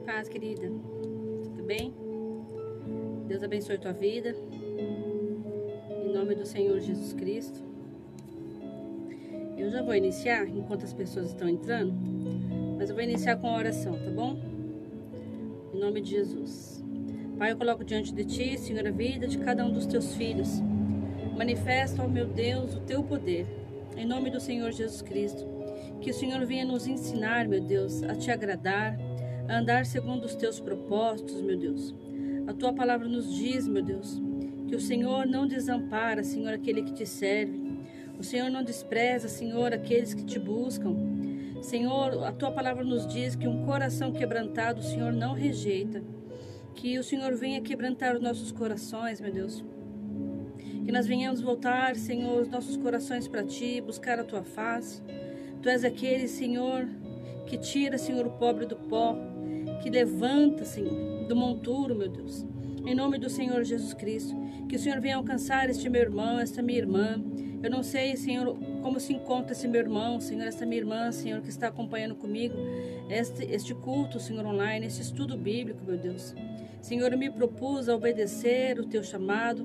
Paz, querida, tudo bem? Deus abençoe tua vida, em nome do Senhor Jesus Cristo. Eu já vou iniciar, enquanto as pessoas estão entrando, mas eu vou iniciar com a oração, tá bom? Em nome de Jesus. Pai, eu coloco diante de Ti, Senhor, a vida de cada um dos Teus filhos. Manifesta, ó meu Deus, o Teu poder, em nome do Senhor Jesus Cristo. Que o Senhor venha nos ensinar, meu Deus, a Te agradar, a andar segundo os Teus propósitos, meu Deus. A Tua palavra nos diz, meu Deus, que o Senhor não desampara, Senhor, aquele que Te serve. O Senhor não despreza, Senhor, aqueles que Te buscam. Senhor, a Tua palavra nos diz que um coração quebrantado o Senhor não rejeita. Que o Senhor venha quebrantar os nossos corações, meu Deus. Que nós venhamos voltar, Senhor, os nossos corações para Ti, buscar a Tua face. Tu és aquele, Senhor, que tira, Senhor, o pobre do pó, que levanta, Senhor, do monturo, meu Deus. Em nome do Senhor Jesus Cristo, que o Senhor venha alcançar este meu irmão, esta minha irmã. Eu não sei, Senhor, como se encontra esse meu irmão, Senhor, esta minha irmã, Senhor, que está acompanhando comigo este culto, Senhor, online, este estudo bíblico, meu Deus. Senhor, eu me propus a obedecer o Teu chamado.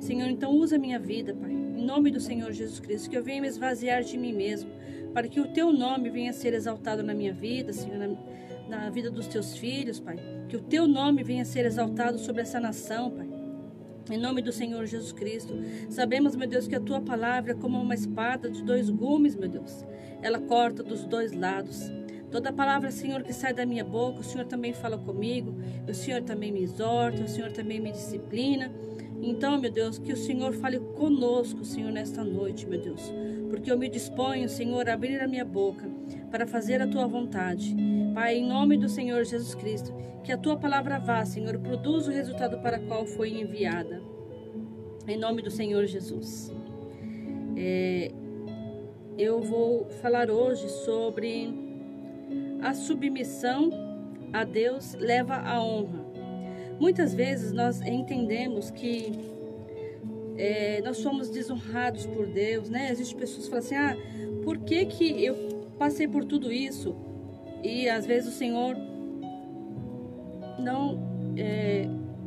Senhor, então usa a minha vida, Pai, em nome do Senhor Jesus Cristo, que eu venha me esvaziar de mim mesmo, para que o Teu nome venha a ser exaltado na minha vida, Senhor, na vida dos Teus filhos, Pai. Que o Teu nome venha a ser exaltado sobre essa nação, Pai. Em nome do Senhor Jesus Cristo. Sabemos, meu Deus, que a Tua palavra é como uma espada de 2 gumes, meu Deus. Ela corta dos 2 lados. Toda palavra, Senhor, que sai da minha boca, o Senhor também fala comigo. O Senhor também me exorta, o Senhor também me disciplina. Então, meu Deus, que o Senhor fale conosco, Senhor, nesta noite, meu Deus. Porque eu me disponho, Senhor, a abrir a minha boca para fazer a Tua vontade. Pai, em nome do Senhor Jesus Cristo, que a Tua palavra vá, Senhor, produza o resultado para o qual foi enviada. Em nome do Senhor Jesus. Eu vou falar hoje sobre a submissão a Deus leva à honra. Muitas vezes nós entendemos que nós somos desonrados por Deus, né? Existem pessoas que falam assim, por que que eu passei por tudo isso? E às vezes o Senhor não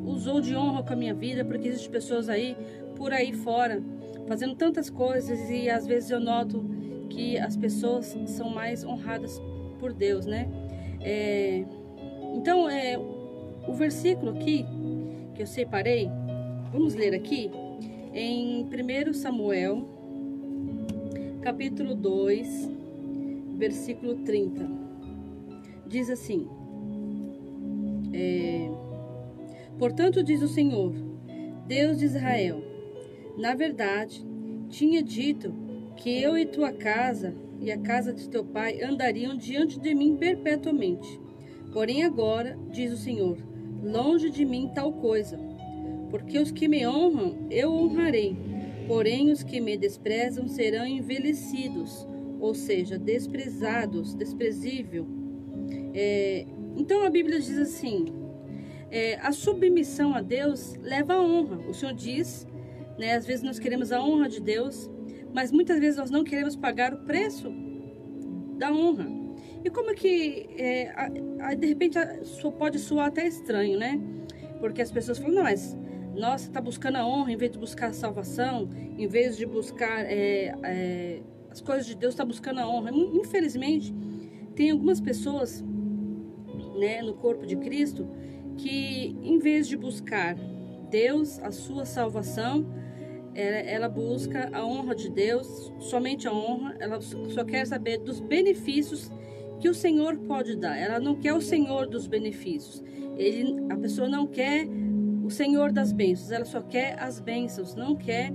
usou de honra com a minha vida, porque existem pessoas aí, por aí fora, fazendo tantas coisas, e às vezes eu noto que as pessoas são mais honradas por Deus, né? Então, o versículo aqui, que eu separei, vamos ler aqui, em 1 Samuel, capítulo 2, versículo 30. Diz assim, portanto diz o Senhor, Deus de Israel, na verdade, tinha dito que eu e tua casa e a casa de teu pai andariam diante de mim perpetuamente. Porém agora, diz o Senhor, longe de mim tal coisa, porque os que me honram eu honrarei, porém os que me desprezam serão envelhecidos, ou seja, desprezados, desprezível. Então a Bíblia diz assim, a submissão a Deus leva a honra. O Senhor diz, né, às vezes nós queremos a honra de Deus, mas muitas vezes nós não queremos pagar o preço da honra. E como é que, de repente, pode soar até estranho, né? Porque as pessoas falam, não, mas, nossa, está buscando a honra em vez de buscar a salvação, em vez de buscar as coisas de Deus, está buscando a honra. Infelizmente, tem algumas pessoas, né, no corpo de Cristo, que em vez de buscar Deus, a sua salvação, ela busca a honra de Deus, somente a honra, ela só quer saber dos benefícios que o Senhor pode dar. Ela não quer o Senhor dos benefícios. A pessoa não quer o Senhor das bênçãos, ela só quer as bênçãos, não quer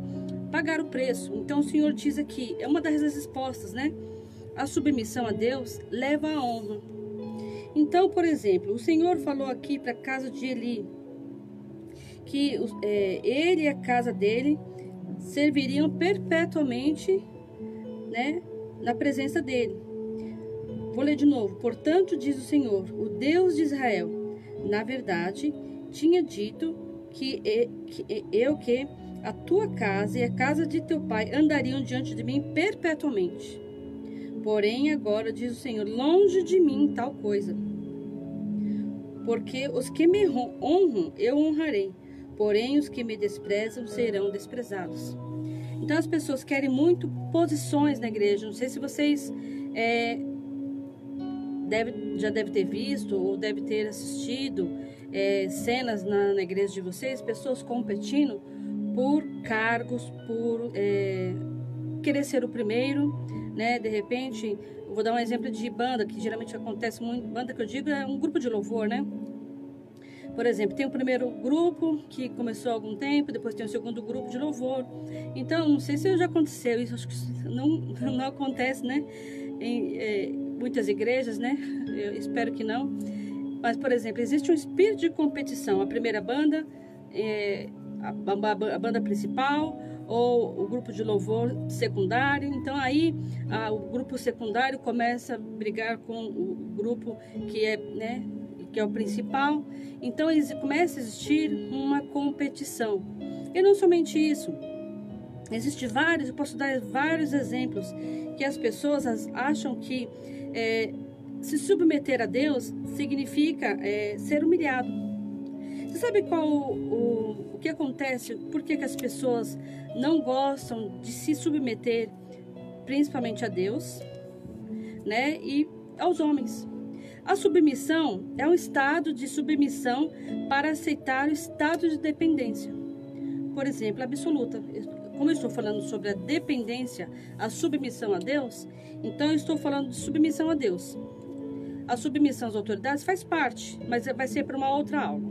pagar o preço. Então o Senhor diz aqui, é uma das respostas, né? A submissão a Deus leva à honra. Então, por exemplo, o Senhor falou aqui para a casa de Eli, que ele e a casa dele serviriam perpetuamente, né, na presença dele. Vou ler de novo. Portanto, diz o Senhor, o Deus de Israel, na verdade, tinha dito que a tua casa e a casa de teu pai andariam diante de mim perpetuamente. Porém, agora, diz o Senhor, longe de mim tal coisa. Porque os que me honram, eu honrarei. Porém, os que me desprezam serão desprezados. Então, as pessoas querem muito posições na igreja. Não sei se vocês já devem ter visto ou devem ter assistido cenas na igreja de vocês, pessoas competindo por cargos, por querer ser o primeiro, né? De repente, eu vou dar um exemplo de banda, que geralmente acontece muito. Banda que eu digo é um grupo de louvor, né? Por exemplo, tem o primeiro grupo que começou há algum tempo, depois tem o segundo grupo de louvor. Então, não sei se já aconteceu isso, acho que não acontece, né? Em muitas igrejas, né? Eu espero que não. Mas, por exemplo, existe um espírito de competição. A primeira banda, a banda principal, ou o grupo de louvor secundário. Então, aí o grupo secundário começa a brigar com o grupo que é o principal. Então, começa a existir uma competição. E não somente isso. Existem eu posso dar vários exemplos que as pessoas acham que se submeter a Deus significa ser humilhado. Você sabe o que acontece? Por que as pessoas não gostam de se submeter, principalmente a Deus, né? E aos homens. A submissão é um estado de submissão para aceitar o estado de dependência. Por exemplo, absoluta. Como eu estou falando sobre a dependência, a submissão a Deus, então eu estou falando de submissão a Deus. A submissão às autoridades faz parte, mas vai ser para uma outra aula,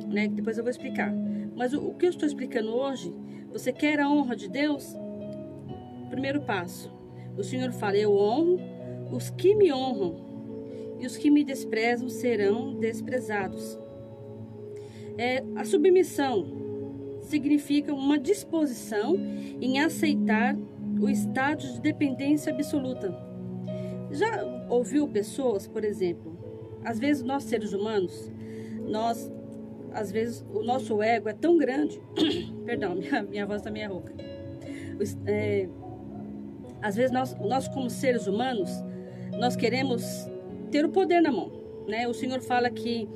né? Depois eu vou explicar. Mas o que eu estou explicando hoje, você quer a honra de Deus? Primeiro passo. O Senhor fala, eu honro os que me honram, e os que me desprezam serão desprezados. A submissão significa uma disposição em aceitar o estado de dependência absoluta. Já ouviu pessoas, por exemplo, às vezes nós seres humanos, às vezes o nosso ego é tão grande, perdão, minha voz está meio rouca. Às vezes nós como seres humanos, nós queremos ter o poder na mão, né? O Senhor fala que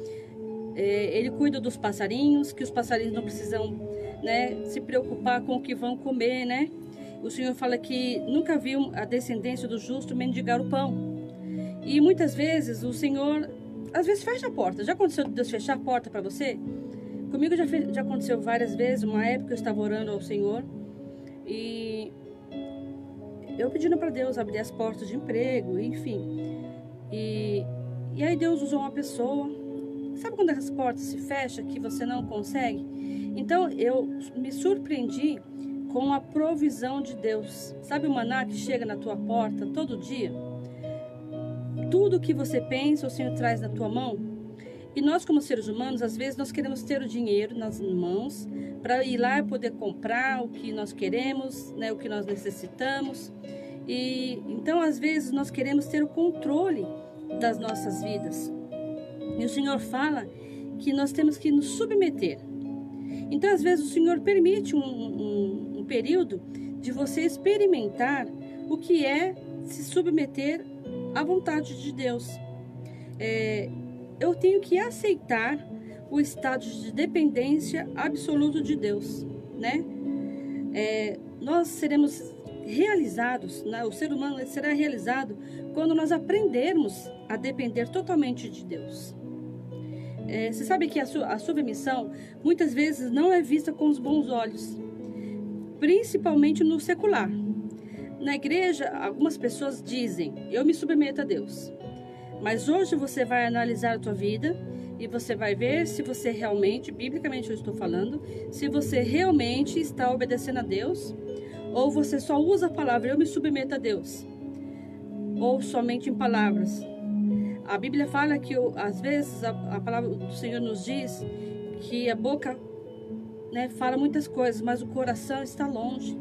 Ele cuida dos passarinhos, que os passarinhos não precisam, né, se preocupar com o que vão comer, né? O Senhor fala que nunca viu a descendência do justo mendigar o pão. E muitas vezes o Senhor, às vezes fecha a porta. Já aconteceu de Deus fechar a porta para você? Comigo já aconteceu várias vezes. Uma época eu estava orando ao Senhor e eu pedindo para Deus abrir as portas de emprego, enfim. E aí Deus usou uma pessoa. Sabe quando as portas se fecham que você não consegue? Então eu me surpreendi com a provisão de Deus. Sabe o maná que chega na tua porta todo dia? Tudo que você pensa, o Senhor traz na tua mão. E nós, como seres humanos, às vezes nós queremos ter o dinheiro nas mãos para ir lá e poder comprar o que nós queremos, né, o que nós necessitamos. E então, às vezes, nós queremos ter o controle das nossas vidas. E o Senhor fala que nós temos que nos submeter. Então, às vezes, o Senhor permite um período de você experimentar o que é se submeter à vontade de Deus. Eu tenho que aceitar o estado de dependência absoluto de Deus, né? Nós seremos realizados, né? O ser humano será realizado quando nós aprendermos a depender totalmente de Deus. Você sabe que a submissão muitas vezes não é vista com os bons olhos, principalmente no secular. Na igreja, algumas pessoas dizem, eu me submeto a Deus. Mas hoje você vai analisar a tua vida e você vai ver se você realmente, biblicamente eu estou falando, se você realmente está obedecendo a Deus, ou você só usa a palavra, eu me submeto a Deus, ou somente em palavras. A Bíblia fala que, às vezes, a palavra do Senhor nos diz que a boca né, fala muitas coisas, mas o coração está longe.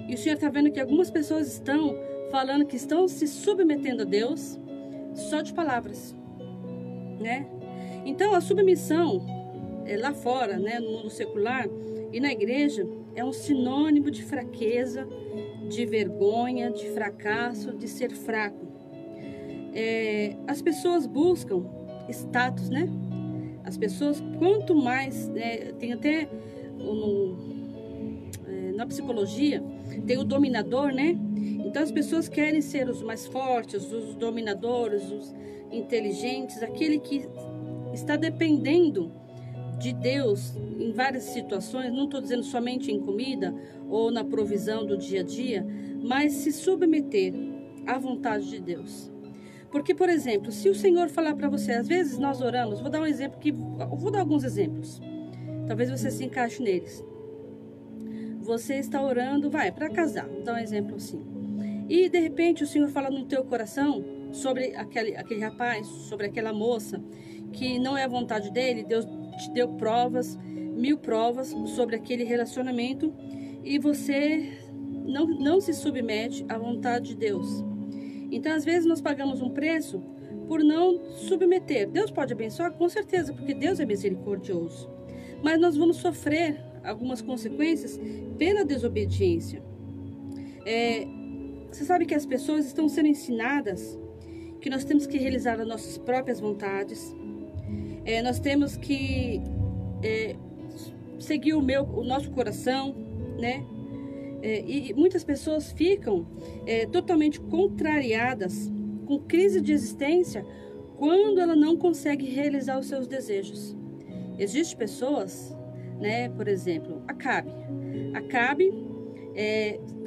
E o Senhor está vendo que algumas pessoas estão falando que estão se submetendo a Deus só de palavras, né? Então a submissão lá fora, né, no mundo secular e na igreja, é um sinônimo de fraqueza, de vergonha, de fracasso, de ser fraco. As pessoas buscam status, né? As pessoas, quanto mais, tem até na psicologia, tem o dominador, né? Então as pessoas querem ser os mais fortes, os dominadores, os inteligentes, aquele que está dependendo de Deus em várias situações. Não estou dizendo somente em comida ou na provisão do dia a dia, mas se submeter à vontade de Deus. Porque, por exemplo, se o Senhor falar para você, às vezes nós oramos, vou dar um exemplo vou dar alguns exemplos, talvez você se encaixe neles. Você está orando, para casar, vou dar um exemplo assim, e de repente o Senhor fala no teu coração sobre aquele rapaz, sobre aquela moça, que não é a vontade dele. Deus te deu provas, 1000 provas sobre aquele relacionamento, e você não se submete à vontade de Deus. Então, às vezes, nós pagamos um preço por não submeter. Deus pode abençoar? Com certeza, porque Deus é misericordioso. Mas nós vamos sofrer algumas consequências pela desobediência. Você sabe que as pessoas estão sendo ensinadas que nós temos que realizar as nossas próprias vontades. Nós temos que seguir o nosso coração, né? E muitas pessoas ficam totalmente contrariadas, com crise de existência, quando ela não consegue realizar os seus desejos. Existem pessoas, né? Por exemplo, Acabe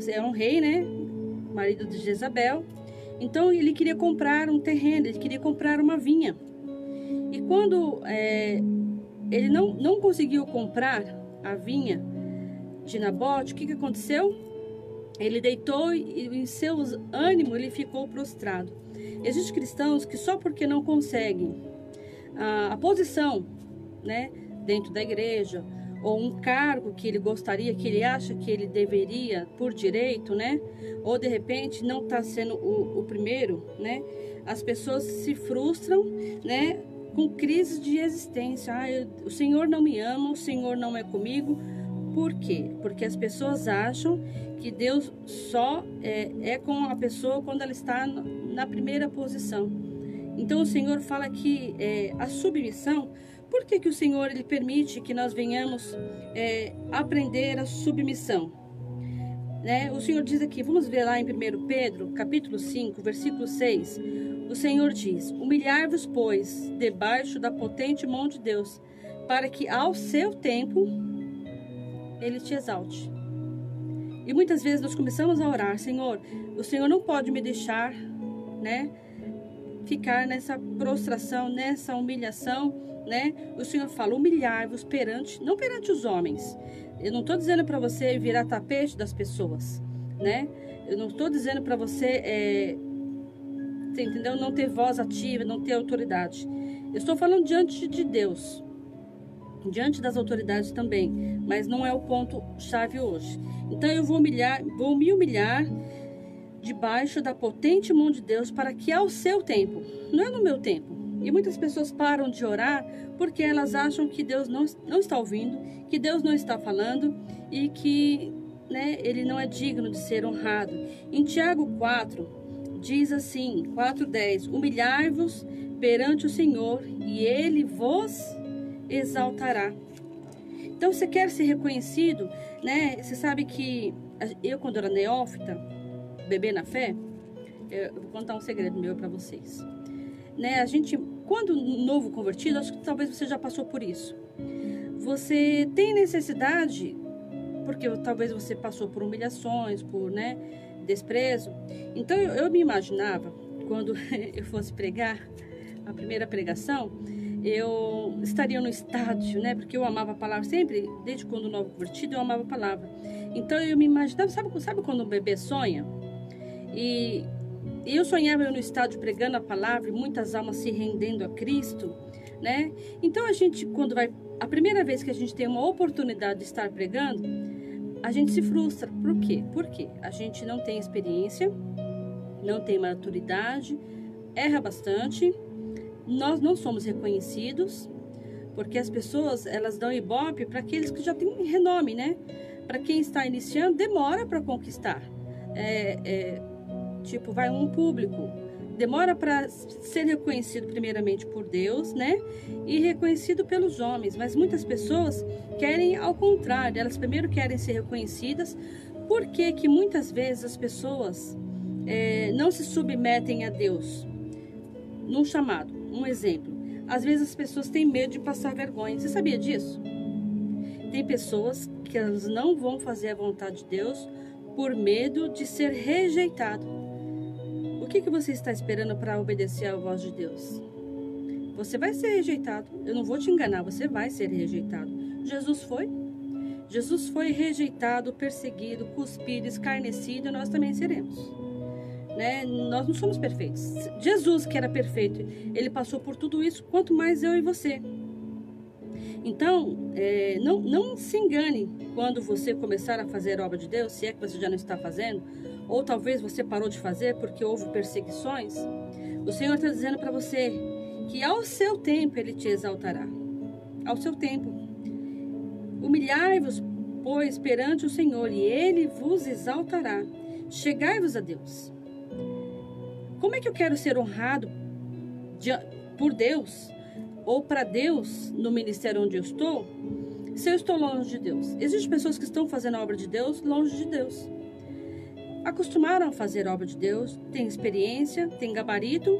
era um rei, né? Marido de Jezabel. Então ele queria comprar um terreno, ele queria comprar uma vinha. E quando ele não conseguiu comprar a vinha de Nabote, o que aconteceu? Ele deitou e em seu ânimo ele ficou prostrado. Existem cristãos que só porque não conseguem a posição, né, dentro da igreja, ou um cargo que ele gostaria, que ele acha que ele deveria por direito, né, ou de repente não está sendo o primeiro, né, as pessoas se frustram, né, com crise de existência. O Senhor não me ama, o Senhor não é comigo. Por quê? Porque as pessoas acham que Deus só é com a pessoa quando ela está na primeira posição. Então o Senhor fala que a submissão. Por que o Senhor ele permite que nós venhamos aprender a submissão? Né? O Senhor diz aqui, vamos ver lá em 1 Pedro, capítulo 5, versículo 6. O Senhor diz: humilhai-vos, pois, debaixo da potente mão de Deus, para que ao seu tempo Ele te exalte. E muitas vezes nós começamos a orar: Senhor, o Senhor não pode me deixar, né, ficar nessa prostração, nessa humilhação, né? O Senhor fala: humilhai-vos não perante os homens. Eu não estou dizendo para você virar tapete das pessoas, né? Eu não estou dizendo para você, você entendeu? Não ter voz ativa, não ter autoridade. Eu estou falando diante de Deus, diante das autoridades também, mas não é o ponto chave hoje. Então eu vou me humilhar debaixo da potente mão de Deus, para que ao seu tempo, não é no meu tempo. E muitas pessoas param de orar porque elas acham que Deus não está ouvindo, que Deus não está falando e que, né, Ele não é digno de ser honrado. Em Tiago 4, diz assim, 4:10, humilhai-vos perante o Senhor e Ele vos exaltará. Então você quer ser reconhecido, né? Você sabe que eu, quando era neófita, bebê na fé, eu vou contar um segredo meu para vocês, né? A gente, quando novo convertido, acho que talvez você já passou por isso. Você tem necessidade, porque talvez você passou por humilhações, por, né, desprezo. Então eu me imaginava, quando eu fosse pregar a primeira pregação, eu estaria no estádio, né? Porque eu amava a palavra sempre, desde quando novo convertido, eu amava a palavra. Então eu me imaginava, sabe quando um bebê sonha? E eu sonhava eu no estádio pregando a palavra e muitas almas se rendendo a Cristo, né? Então a gente, quando vai a primeira vez que a gente tem uma oportunidade de estar pregando, a gente se frustra. Por quê? Porque a gente não tem experiência, não tem maturidade, erra bastante, nós não somos reconhecidos, porque as pessoas, elas dão ibope para aqueles que já têm renome, né? Para quem está iniciando, demora para conquistar. Tipo, vai um público, demora para ser reconhecido primeiramente por Deus, né? E reconhecido pelos homens. Mas muitas pessoas querem ao contrário, elas primeiro querem ser reconhecidas. Por que que muitas vezes as pessoas não se submetem a Deus? Num chamado, um exemplo. Às vezes as pessoas têm medo de passar vergonha. Você sabia disso? Tem pessoas que elas não vão fazer a vontade de Deus por medo de ser rejeitado. O que você está esperando para obedecer à voz de Deus? Você vai ser rejeitado. Eu não vou te enganar, você vai ser rejeitado. Jesus foi. Jesus foi rejeitado, perseguido, cuspido, escarnecido, e nós também seremos. Né? Nós não somos perfeitos. Jesus, que era perfeito, ele passou por tudo isso, quanto mais eu e você. Então, não se engane quando você começar a fazer a obra de Deus, se é que você já não está fazendo, ou talvez você parou de fazer porque houve perseguições. O Senhor está dizendo para você que ao seu tempo Ele te exaltará. Ao seu tempo. Humilhai-vos, pois, perante o Senhor, e Ele vos exaltará. Chegai-vos a Deus. Como é que eu quero ser honrado por Deus, ou para Deus, no ministério onde eu estou, se eu estou longe de Deus? Existem pessoas que estão fazendo a obra de Deus longe de Deus. Acostumaram a fazer a obra de Deus, tem experiência, tem gabarito,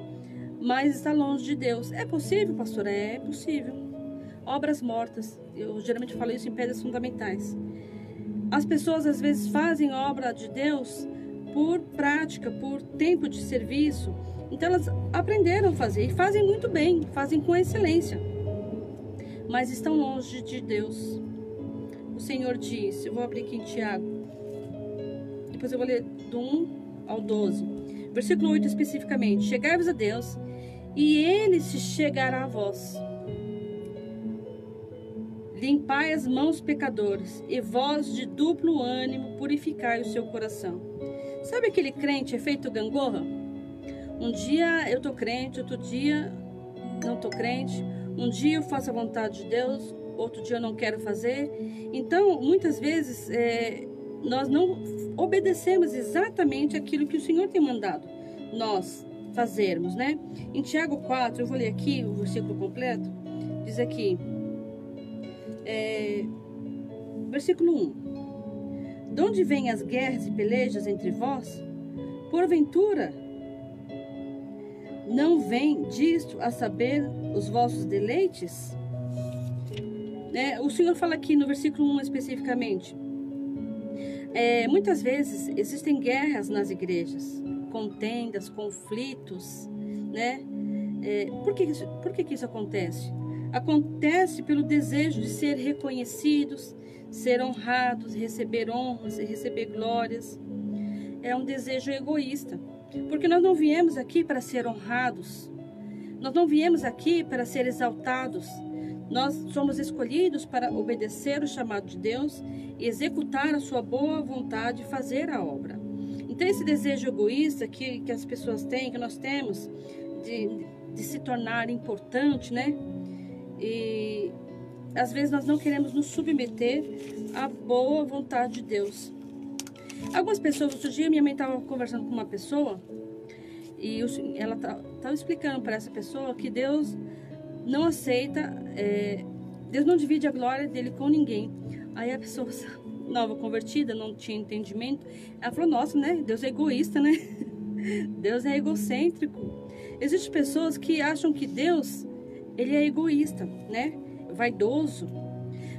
mas está longe de Deus. É possível, pastora? É possível. Obras mortas. Eu geralmente falo isso em pedras fundamentais. As pessoas às vezes fazem a obra de Deus por prática, por tempo de serviço. Então elas aprenderam a fazer e fazem muito bem, fazem com excelência, mas estão longe de Deus. O Senhor diz, eu vou abrir aqui em Tiago, depois eu vou ler do 1 ao 12, versículo 8 especificamente: chegai-vos a Deus e Ele se chegará a vós. Limpai as mãos, pecadores, e vós de duplo ânimo purificai o seu coração. Sabe aquele crente é feito gangorra? Um dia eu tô crente, outro dia não tô crente. Um dia eu faço a vontade de Deus, outro dia eu não quero fazer. Então, muitas vezes, nós não obedecemos exatamente aquilo que o Senhor tem mandado nós fazermos, né? Em Tiago 4, eu vou ler aqui o versículo completo, diz aqui, versículo 1: de onde vêm as guerras e pelejas entre vós? Porventura, não vem disto a saber os vossos deleites? O Senhor fala aqui no versículo 1 especificamente. Muitas vezes existem guerras nas igrejas, contendas, conflitos, né? Por que isso acontece? Acontece pelo desejo de ser reconhecidos, ser honrados, receber honras e receber glórias. É um desejo egoísta, porque nós não viemos aqui para ser honrados, nós não viemos aqui para ser exaltados. Nós somos escolhidos para obedecer o chamado de Deus e executar a sua boa vontade e fazer a obra. Então esse desejo egoísta que as pessoas têm, que nós temos, de se tornar importante, né? E às vezes nós não queremos nos submeter à boa vontade de Deus. Algumas pessoas, outro dia minha mãe estava conversando com uma pessoa e ela estava explicando para essa pessoa que Deus não aceita, Deus não divide a glória dele com ninguém. Aí a pessoa nova convertida, não tinha entendimento, ela falou: nossa, né? Deus é egoísta, né? Deus é egocêntrico. Existem pessoas que acham que Deus, ele é egoísta, né? Vaidoso.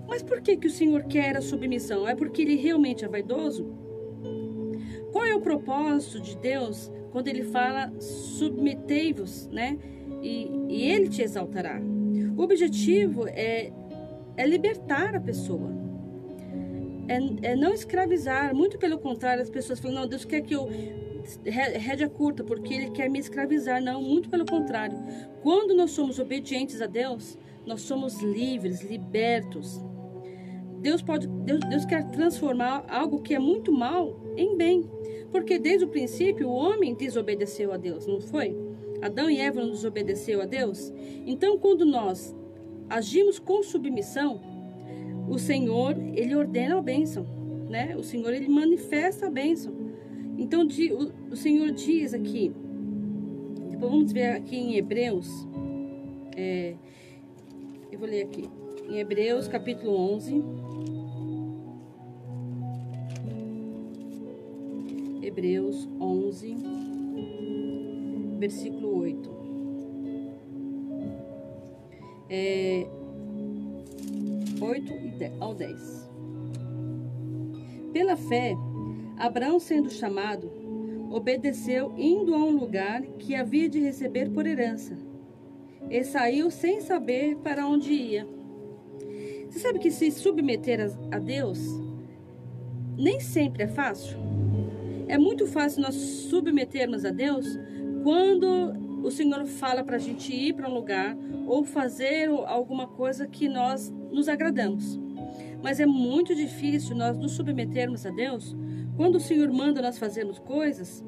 Mas por que o Senhor quer a submissão? É porque ele realmente é vaidoso? Qual é o propósito de Deus quando ele fala submetei-vos, né? E ele te exaltará. O objetivo é libertar a pessoa, é não escravizar. Muito pelo contrário, as pessoas falam: não, Deus quer que eu rédea curta porque ele quer me escravizar. Não, muito pelo contrário. Quando nós somos obedientes a Deus, nós somos livres, libertos. Deus quer transformar algo que é muito mal em bem. Porque desde o princípio o homem desobedeceu a Deus, não foi? Adão e Eva não desobedeceu a Deus. Então, quando nós agimos com submissão, o Senhor, Ele ordena a bênção, né? O Senhor, Ele manifesta a bênção. Então, o Senhor diz aqui, depois vamos ver aqui em Hebreus, eu vou ler aqui, em Hebreus capítulo 11, Hebreus 11, versículo 8. 8 ao 10. Pela fé, Abraão, sendo chamado, obedeceu, indo a um lugar que havia de receber por herança, e saiu sem saber para onde ia. Você sabe que se submeter a Deus nem sempre é fácil? É muito fácil nós submetermos a Deus quando o Senhor fala para a gente ir para um lugar ou fazer alguma coisa que nós nos agradamos. Mas é muito difícil nós nos submetermos a Deus quando o Senhor manda nós fazermos coisas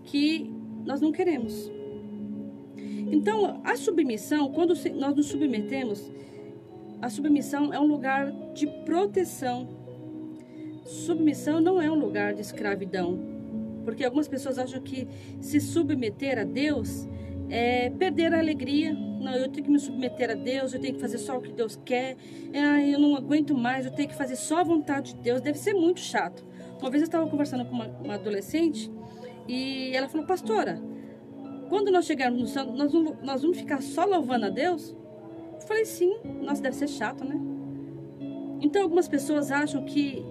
que nós não queremos. Então, a submissão, quando nós nos submetemos, a submissão é um lugar de proteção. Submissão não é um lugar de escravidão. Porque algumas pessoas acham que se submeter a Deus é perder a alegria. Não, eu tenho que me submeter a Deus, eu tenho que fazer só o que Deus quer. Eu não aguento mais, eu tenho que fazer só a vontade de Deus. Deve ser muito chato. Uma vez eu estava conversando com uma adolescente e ela falou: pastora, quando nós chegarmos no céu, nós vamos ficar só louvando a Deus? Eu falei: sim, nossa, deve ser chato, né? Então, algumas pessoas acham que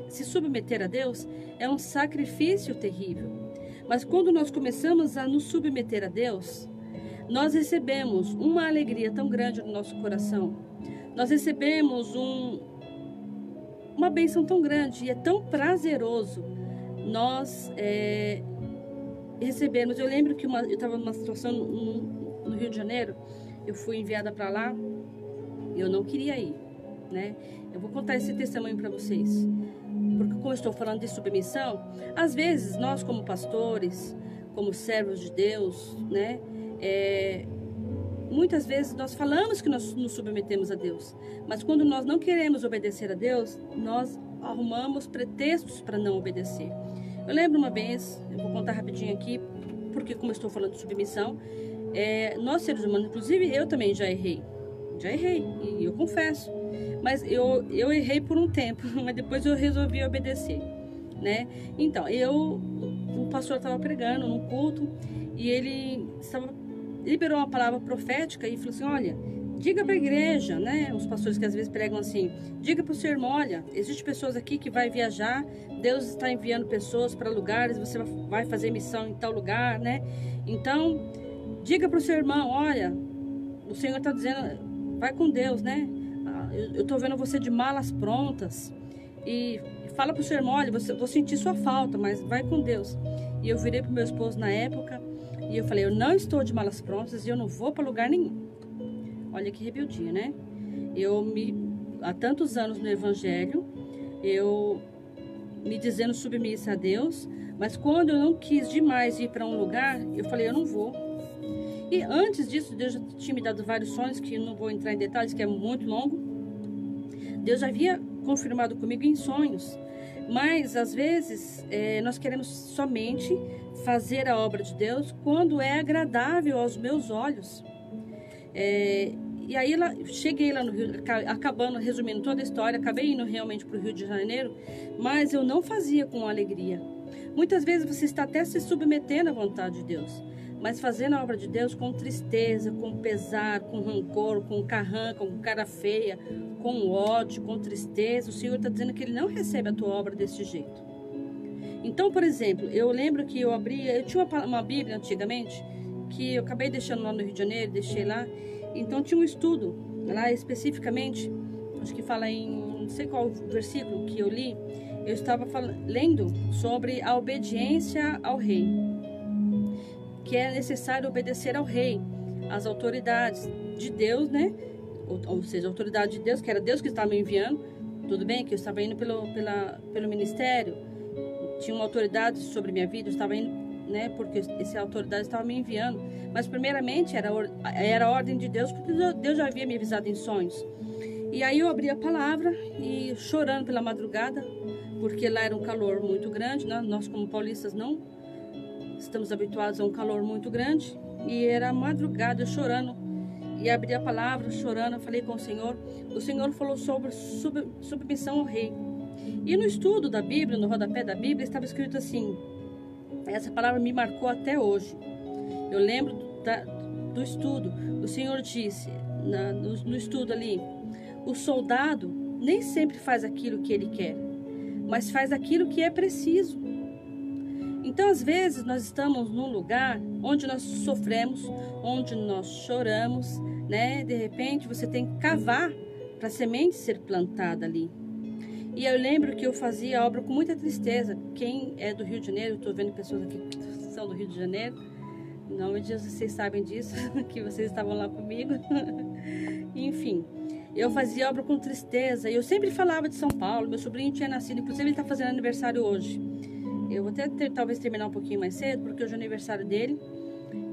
se submeter a Deus é um sacrifício terrível. Mas quando nós começamos a nos submeter a Deus, nós recebemos uma alegria tão grande no nosso coração. Nós recebemos uma bênção tão grande e é tão prazeroso nós recebermos. Eu lembro que eu estava numa situação no Rio de Janeiro, eu fui enviada para lá e eu não queria ir, né? Eu vou contar esse testemunho para vocês, porque como eu estou falando de submissão, às vezes nós como pastores, como servos de Deus, né? Muitas vezes nós falamos que nós nos submetemos a Deus, mas quando nós não queremos obedecer a Deus, nós arrumamos pretextos para não obedecer. Eu lembro uma vez, eu vou contar rapidinho aqui, porque como eu estou falando de submissão, nós seres humanos, inclusive eu também já errei, e eu confesso, mas eu errei por um tempo, mas depois eu resolvi obedecer, né? Então, o pastor estava pregando num culto e ele liberou uma palavra profética e falou assim: olha, diga para a igreja, né? Os pastores que às vezes pregam assim, diga para o seu irmão: olha, existem pessoas aqui que vai viajar, Deus está enviando pessoas para lugares, você vai fazer missão em tal lugar, né? Então, diga para o seu irmão: olha, o Senhor está dizendo, vai com Deus, né? Eu estou vendo você de malas prontas. E fala para o seu irmão: olha, vou sentir sua falta, mas vai com Deus. E eu virei para o meu esposo na época e eu falei: eu não estou de malas prontas e eu não vou para lugar nenhum. Olha que rebeldia, né? Há tantos anos no Evangelho, eu me dizendo submissa a Deus, mas quando eu não quis demais ir para um lugar, eu falei: eu não vou. E antes disso, Deus já tinha me dado vários sonhos, que eu não vou entrar em detalhes, que é muito longo. Deus já havia confirmado comigo em sonhos. Mas, às vezes, nós queremos somente fazer a obra de Deus quando é agradável aos meus olhos. E aí, cheguei lá no Rio, acabando, resumindo toda a história, acabei indo realmente para o Rio de Janeiro, mas eu não fazia com alegria. Muitas vezes você está até se submetendo à vontade de Deus, mas fazendo a obra de Deus com tristeza, com pesar, com rancor, com carranca, com cara feia, com ódio, com tristeza, o Senhor está dizendo que Ele não recebe a tua obra desse jeito. Então, por exemplo, eu lembro que eu tinha uma Bíblia antigamente, que eu acabei deixando lá no Rio de Janeiro, deixei lá. Então tinha um estudo lá especificamente, acho que fala em, não sei qual versículo que eu li, eu estava lendo sobre a obediência ao rei, que é necessário obedecer ao rei, às autoridades de Deus, né? ou seja, a autoridade de Deus, que era Deus que estava me enviando. Tudo bem que eu estava indo pelo ministério, tinha uma autoridade sobre minha vida, eu estava indo, né, porque essa autoridade estava me enviando. Mas primeiramente era a ordem de Deus, porque Deus já havia me avisado em sonhos. E aí eu abri a palavra e chorando pela madrugada, porque lá era um calor muito grande, né? Nós como paulistas não estamos habituados a um calor muito grande. E era madrugada, eu chorando, e abri a palavra, chorando, eu falei com o Senhor falou sobre submissão ao rei. E no estudo da Bíblia, no rodapé da Bíblia, estava escrito assim, essa palavra me marcou até hoje. Eu lembro do estudo, o Senhor disse, no estudo ali, o soldado nem sempre faz aquilo que ele quer, mas faz aquilo que é preciso. Então, às vezes, nós estamos num lugar onde nós sofremos, onde nós choramos, né? De repente, você tem que cavar para a semente ser plantada ali. E eu lembro que eu fazia a obra com muita tristeza. Quem é do Rio de Janeiro, eu estou vendo pessoas aqui que são do Rio de Janeiro, em nome de Jesus, vocês sabem disso, que vocês estavam lá comigo. Enfim, eu fazia obra com tristeza, e eu sempre falava de São Paulo. Meu sobrinho tinha nascido, inclusive ele está fazendo aniversário hoje. Eu vou até talvez terminar um pouquinho mais cedo, porque hoje é o aniversário dele,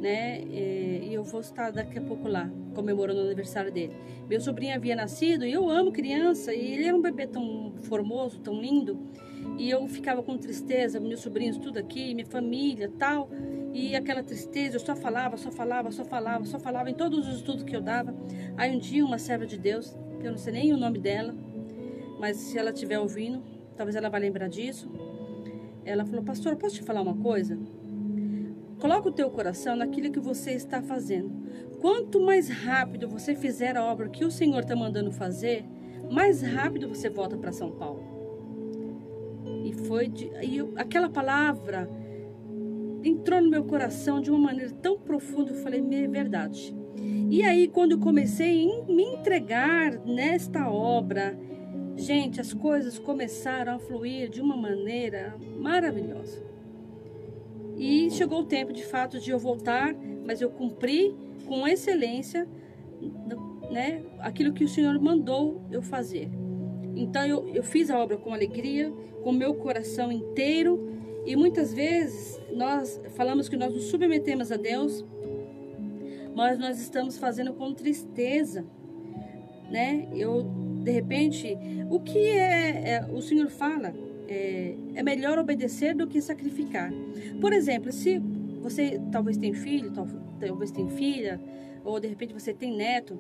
né? E eu vou estar daqui a pouco lá, comemorando o aniversário dele. Meu sobrinho havia nascido, e eu amo criança, e ele era um bebê tão formoso, tão lindo, e eu ficava com tristeza, meus sobrinhos tudo aqui, minha família, tal, e aquela tristeza, eu só falava em todos os estudos que eu dava. Aí um dia uma serva de Deus, eu não sei nem o nome dela, mas se ela estiver ouvindo, talvez ela vá lembrar disso. Ela falou, pastor, posso te falar uma coisa? Coloca o teu coração naquilo que você está fazendo. Quanto mais rápido você fizer a obra que o Senhor está mandando fazer, mais rápido você volta para São Paulo. Aquela palavra entrou no meu coração de uma maneira tão profunda, eu falei, é verdade. E aí, quando eu comecei a me entregar nesta obra, gente, as coisas começaram a fluir de uma maneira maravilhosa. E chegou o tempo, de fato, de eu voltar, mas eu cumpri com excelência, né, aquilo que o Senhor mandou eu fazer. Então, eu fiz a obra com alegria, com meu coração inteiro. E muitas vezes nós falamos que nós nos submetemos a Deus, mas nós estamos fazendo com tristeza, né? De repente, o que o Senhor fala, é melhor obedecer do que sacrificar. Por exemplo, se você talvez tem filho, talvez tem filha, ou de repente você tem neto,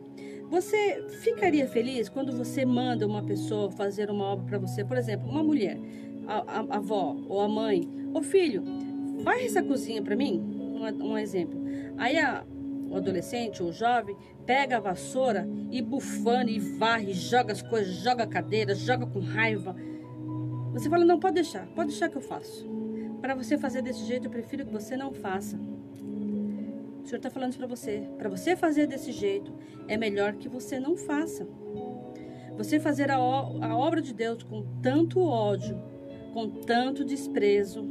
você ficaria feliz quando você manda uma pessoa fazer uma obra para você? Por exemplo, uma mulher, a avó ou a mãe, ô filho, varre essa cozinha para mim, um exemplo. Aí o adolescente ou o jovem pega a vassoura e bufando e varre, joga as coisas, joga a cadeira, joga com raiva. Você fala, não, pode deixar que eu faço. Para você fazer desse jeito, eu prefiro que você não faça. O Senhor está falando para você fazer desse jeito, é melhor que você não faça. Você fazer a obra de Deus com tanto ódio, com tanto desprezo,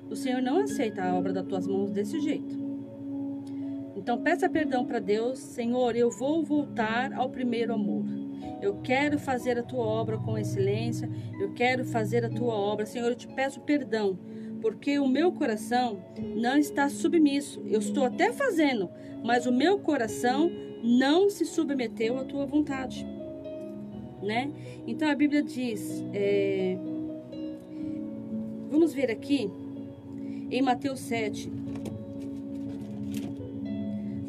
o Senhor não aceita a obra das tuas mãos desse jeito. Então peça perdão para Deus. Senhor, eu vou voltar ao primeiro amor. Eu quero fazer a tua obra com excelência. Eu quero fazer a tua obra. Senhor, eu te peço perdão, porque o meu coração não está submisso. Eu estou até fazendo, mas o meu coração não se submeteu à tua vontade, né? Então a Bíblia diz, vamos ver aqui em Mateus 7.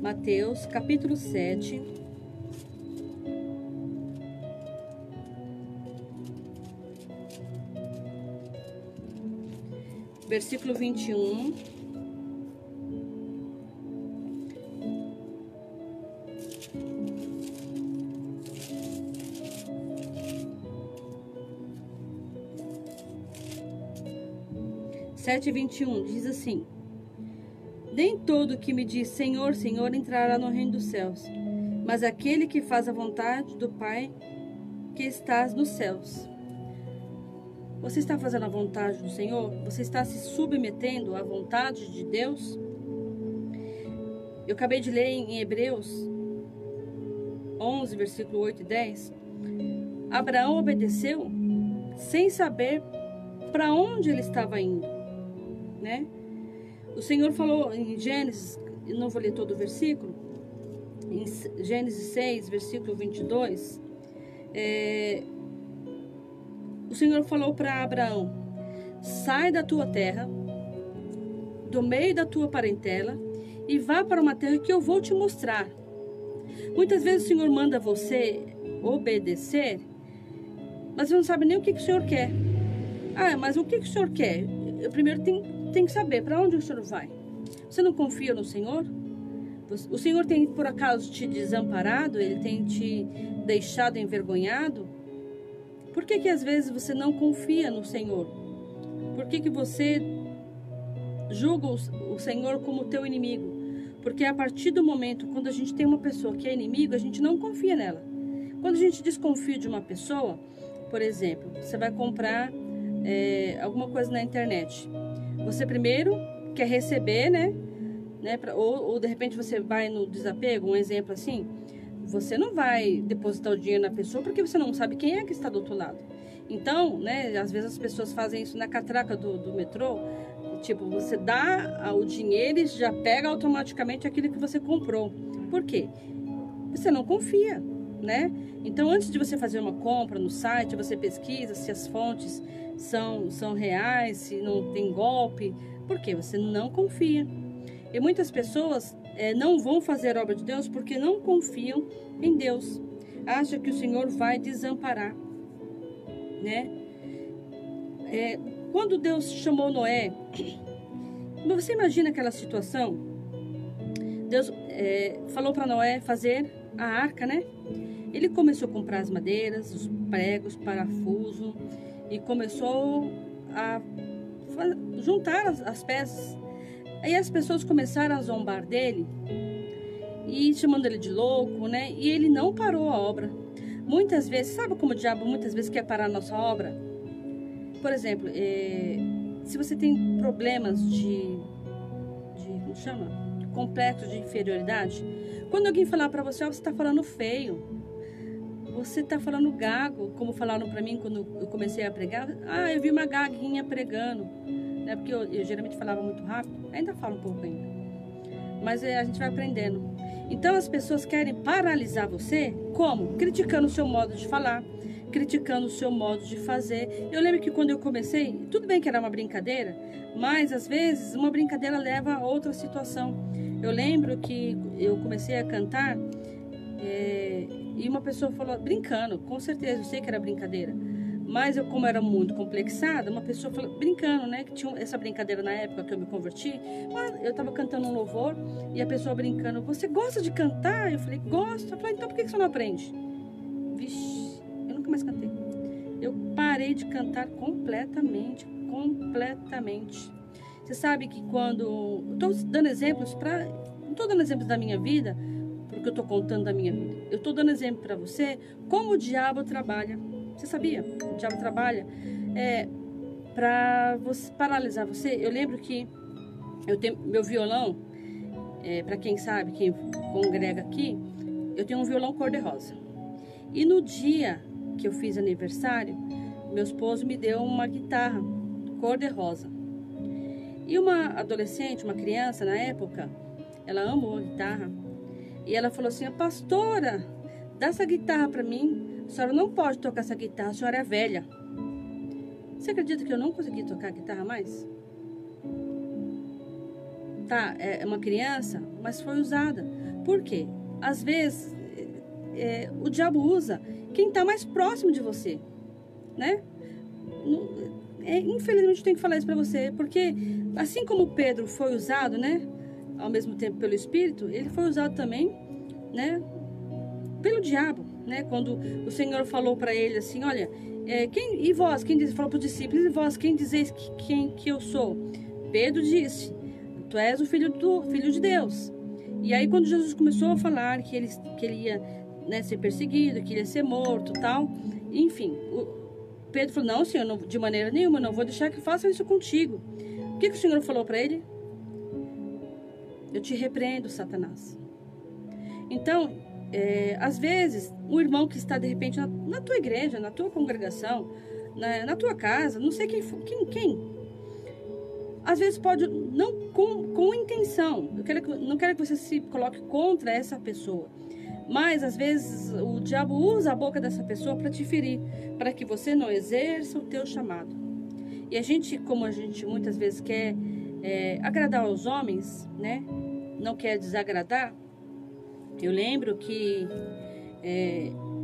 Mateus, capítulo 7. Versículo 21. Sete 21 diz assim: nem todo que me diz Senhor, Senhor entrará no reino dos céus, mas aquele que faz a vontade do Pai que estás nos céus. Você está fazendo a vontade do Senhor? Você está se submetendo à vontade de Deus? Eu acabei de ler em Hebreus 11, versículo 8 e 10, Abraão obedeceu sem saber para onde ele estava indo, né? O Senhor falou em Gênesis, eu não vou ler todo o versículo, em Gênesis 6, versículo 22, o Senhor falou para Abraão: sai da tua terra, do meio da tua parentela, e vá para uma terra que eu vou te mostrar. Muitas vezes o Senhor manda você obedecer, mas você não sabe nem o que o Senhor quer. Ah, mas o que o Senhor quer? Eu primeiro tenho que saber para onde o Senhor vai. Você não confia no Senhor? O Senhor tem por acaso te desamparado? Ele tem te deixado envergonhado? Por que às vezes você não confia no Senhor? Por que você julga o Senhor como teu inimigo? Porque a partir do momento, quando a gente tem uma pessoa que é inimigo, a gente não confia nela. Quando a gente desconfia de uma pessoa, por exemplo, você vai comprar alguma coisa na internet. Você primeiro quer receber, né? Ou de repente você vai no desapego, um exemplo assim. Você não vai depositar o dinheiro na pessoa porque você não sabe quem é que está do outro lado. Então, né, às vezes as pessoas fazem isso na catraca do metrô. Tipo, você dá o dinheiro e já pega automaticamente aquilo que você comprou. Por quê? Você não confia, né? Então, antes de você fazer uma compra no site, você pesquisa se as fontes são reais, se não tem golpe. Por quê? Você não confia. E muitas pessoas não vão fazer a obra de Deus porque não confiam em Deus. Acham que o Senhor vai desamparar, né? Quando Deus chamou Noé, você imagina aquela situação? Deus falou para Noé fazer a arca, né? Ele começou a comprar as madeiras, os pregos, parafuso, e começou a juntar as peças. Aí as pessoas começaram a zombar dele e chamando ele de louco, né? E ele não parou a obra. Muitas vezes, sabe como o diabo muitas vezes quer parar a nossa obra? Por exemplo, se você tem problemas como chama? Complexo de inferioridade, quando alguém falar para você, você está falando feio, você está falando gago, como falaram para mim quando eu comecei a pregar. Ah, eu vi uma gaguinha pregando, né? Porque eu geralmente falava muito rápido, ainda falo um pouco ainda, mas a gente vai aprendendo. Então as pessoas querem paralisar você, como? Criticando o seu modo de falar, criticando o seu modo de fazer. Eu lembro que quando eu comecei, tudo bem que era uma brincadeira, mas às vezes uma brincadeira leva a outra situação. Eu lembro que eu comecei a cantar e uma pessoa falou, brincando, com certeza, eu sei que era brincadeira, mas eu, como era muito complexada, uma pessoa falou, brincando, né, que tinha essa brincadeira na época que eu me converti, eu estava cantando um louvor e a pessoa brincando, você gosta de cantar? Eu falei, gosto. Eu falei, então por que você não aprende? Vixe, eu nunca mais cantei. Eu parei de cantar completamente. Você sabe que quando... Estou dando exemplos não estou dando exemplos da minha vida, porque eu estou contando da minha vida. Eu estou dando exemplo para você como o diabo trabalha. Você sabia? O diabo trabalha para paralisar você. Eu lembro que eu tenho meu violão, para quem sabe, quem congrega aqui, eu tenho um violão cor-de-rosa. E no dia que eu fiz aniversário, meu esposo me deu uma guitarra cor-de-rosa. E uma adolescente, uma criança na época, ela amou a guitarra. E ela falou assim, pastora, dá essa guitarra para mim. A senhora não pode tocar essa guitarra, a senhora é velha. Você acredita que eu não consegui tocar a guitarra mais? Tá, é uma criança, mas foi usada. Por quê? Às vezes, o diabo usa quem está mais próximo de você, né? Infelizmente, eu tenho que falar isso para você, porque assim como Pedro foi usado, né? Ao mesmo tempo pelo Espírito, ele foi usado também, né? Pelo diabo, né? Quando o Senhor falou para ele assim, olha, e vós, falou para os discípulos, e vós, quem dizeis que eu sou? Pedro disse, tu és o filho de Deus. E aí quando Jesus começou a falar que ele ia, né, ser perseguido, que ele ia ser morto, tal, enfim, Pedro falou, não, Senhor, não, de maneira nenhuma, não vou deixar que façam isso contigo. O que o Senhor falou para ele? Eu te repreendo, Satanás. Então, às vezes, um irmão que está de repente na tua igreja, na tua congregação, na tua casa, não sei quem. Às vezes pode, não com intenção, não quero que você se coloque contra essa pessoa, mas às vezes o diabo usa a boca dessa pessoa para te ferir, para que você não exerça o teu chamado. E como a gente muitas vezes quer agradar aos homens, né? Não quer desagradar. Eu lembro que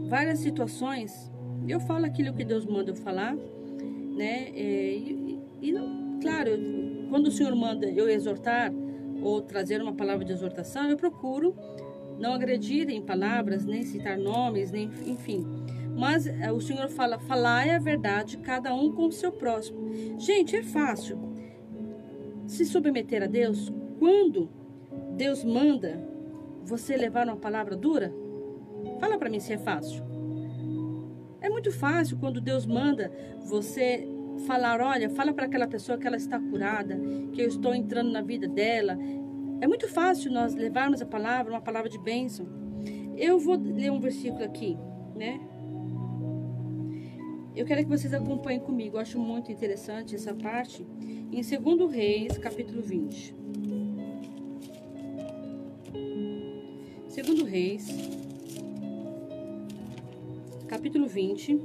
várias situações, eu falo aquilo que Deus manda eu falar, né? Claro, quando o Senhor manda eu exortar ou trazer uma palavra de exortação, eu procuro não agredir em palavras, nem citar nomes, nem, enfim. Mas o Senhor fala, falai a verdade, cada um com o seu próximo. Gente, é fácil se submeter a Deus quando Deus manda você levar uma palavra dura? Fala para mim se é fácil. É muito fácil quando Deus manda você falar, olha, fala para aquela pessoa que ela está curada, que eu estou entrando na vida dela. É muito fácil nós levarmos a palavra, uma palavra de bênção. Eu vou ler um versículo aqui, né? Eu quero que vocês acompanhem comigo, eu acho muito interessante essa parte. Em 2 Reis, capítulo 20. 2 Reis, capítulo 20,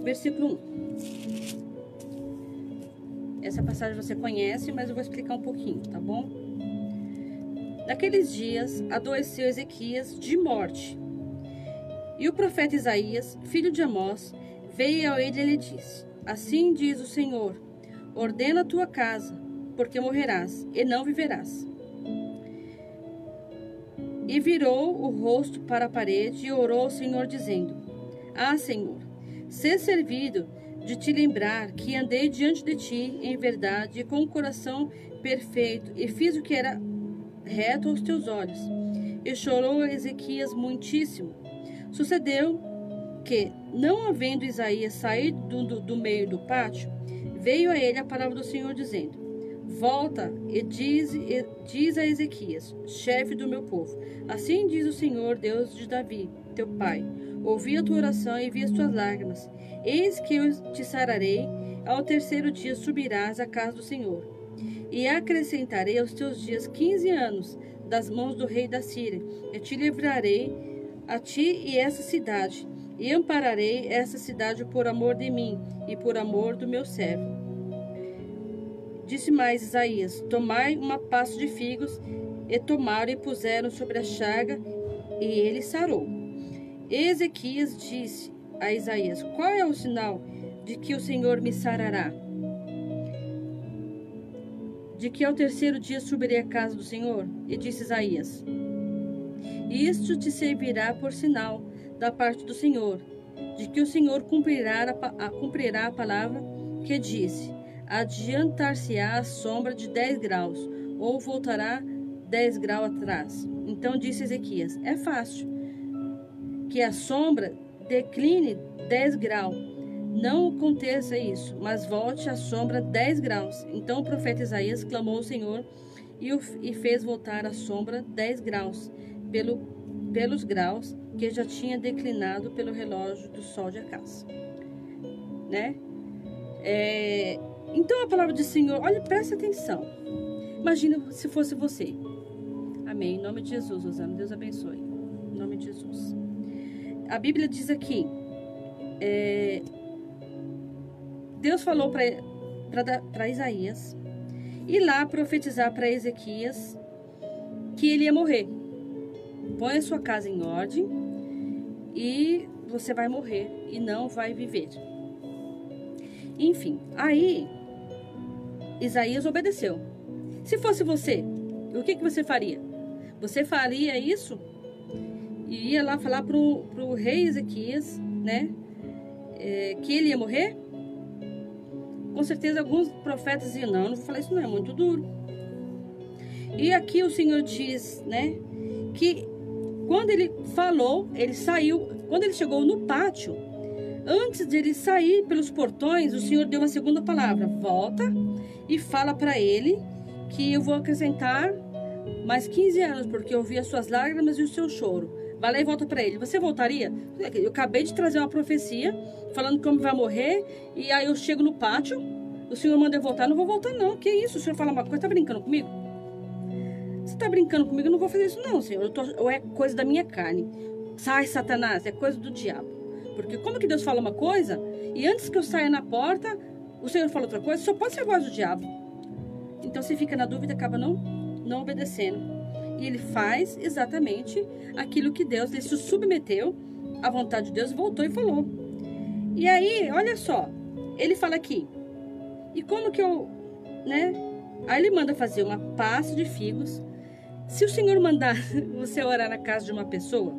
versículo 1. Essa passagem você conhece, mas eu vou explicar um pouquinho, tá bom? Naqueles dias, adoeceu Ezequias de morte. E o profeta Isaías, filho de Amós, veio a ele e lhe disse: assim diz o Senhor, ordena a tua casa, porque morrerás e não viverás. E virou o rosto para a parede e orou ao Senhor, dizendo: ah, Senhor, sê servido de te lembrar que andei diante de ti em verdade e com o coração perfeito, e fiz o que era reto aos teus olhos. E chorou Ezequias muitíssimo. Sucedeu que, não havendo Isaías saído do meio do pátio, veio a ele a palavra do Senhor, dizendo: volta e diz a Ezequias, chefe do meu povo: assim diz o Senhor, Deus de Davi, teu pai: ouvi a tua oração e vi as tuas lágrimas. Eis que eu te sararei, ao terceiro dia subirás à casa do Senhor. E acrescentarei aos teus dias 15 anos das mãos do rei da Síria. E te livrarei a ti e essa cidade, e ampararei essa cidade por amor de mim e por amor do meu servo. Disse mais Isaías: tomai uma passo de figos. E tomaram e puseram sobre a chaga, e ele sarou. Ezequias disse a Isaías: qual é o sinal de que o Senhor me sarará? De que ao terceiro dia subirei à casa do Senhor? E disse Isaías: isto te servirá por sinal da parte do Senhor, de que o Senhor cumprirá a palavra que disse: adiantar-se-á a sombra de 10 graus, ou voltará 10 graus atrás. Então disse Ezequias: é fácil que a sombra decline 10 graus. Não aconteça isso, mas volte a sombra 10 graus. Então o profeta Isaías clamou ao Senhor e fez voltar a sombra 10 graus, pelos graus que já tinha declinado pelo relógio do sol de acaso. Né? Então a palavra do Senhor, olha, presta atenção. Imagina se fosse você. Amém. Em nome de Jesus, Rosana, Deus abençoe. Em nome de Jesus. A Bíblia diz aqui, Deus falou para Isaías ir lá profetizar para Ezequias que ele ia morrer. Põe a sua casa em ordem e você vai morrer e não vai viver. Enfim, aí Isaías obedeceu. Se fosse você, o que você faria? Você faria isso? E ia lá falar pro rei Ezequias, né? Que ele ia morrer? Com certeza alguns profetas diziam: não vou falar isso, não é muito duro. E aqui o Senhor diz, né? Que quando ele falou, ele saiu. Quando ele chegou no pátio, antes de ele sair pelos portões, o Senhor deu uma segunda palavra: volta e fala para ele que eu vou acrescentar mais 15 anos, porque eu vi as suas lágrimas e o seu choro. Vai lá e volta para ele. Você voltaria? Eu acabei de trazer uma profecia falando que o homem vai morrer, e aí eu chego no pátio, o senhor manda eu voltar, não vou voltar não. Que isso? O senhor fala uma coisa, tá brincando comigo? Você tá brincando comigo? Eu não vou fazer isso não, senhor. Ou é coisa da minha carne. Sai, Satanás, é coisa do diabo. Porque como que Deus fala uma coisa, e antes que eu saia na porta, o senhor fala outra coisa? Só pode ser a voz do diabo. Então você fica na dúvida, acaba não obedecendo. E ele faz exatamente aquilo que Deus, ele se submeteu à vontade de Deus, voltou e falou. E aí, olha só, ele fala aqui, e como que eu, né? Aí ele manda fazer uma pasta de figos. Se o Senhor mandar você orar na casa de uma pessoa,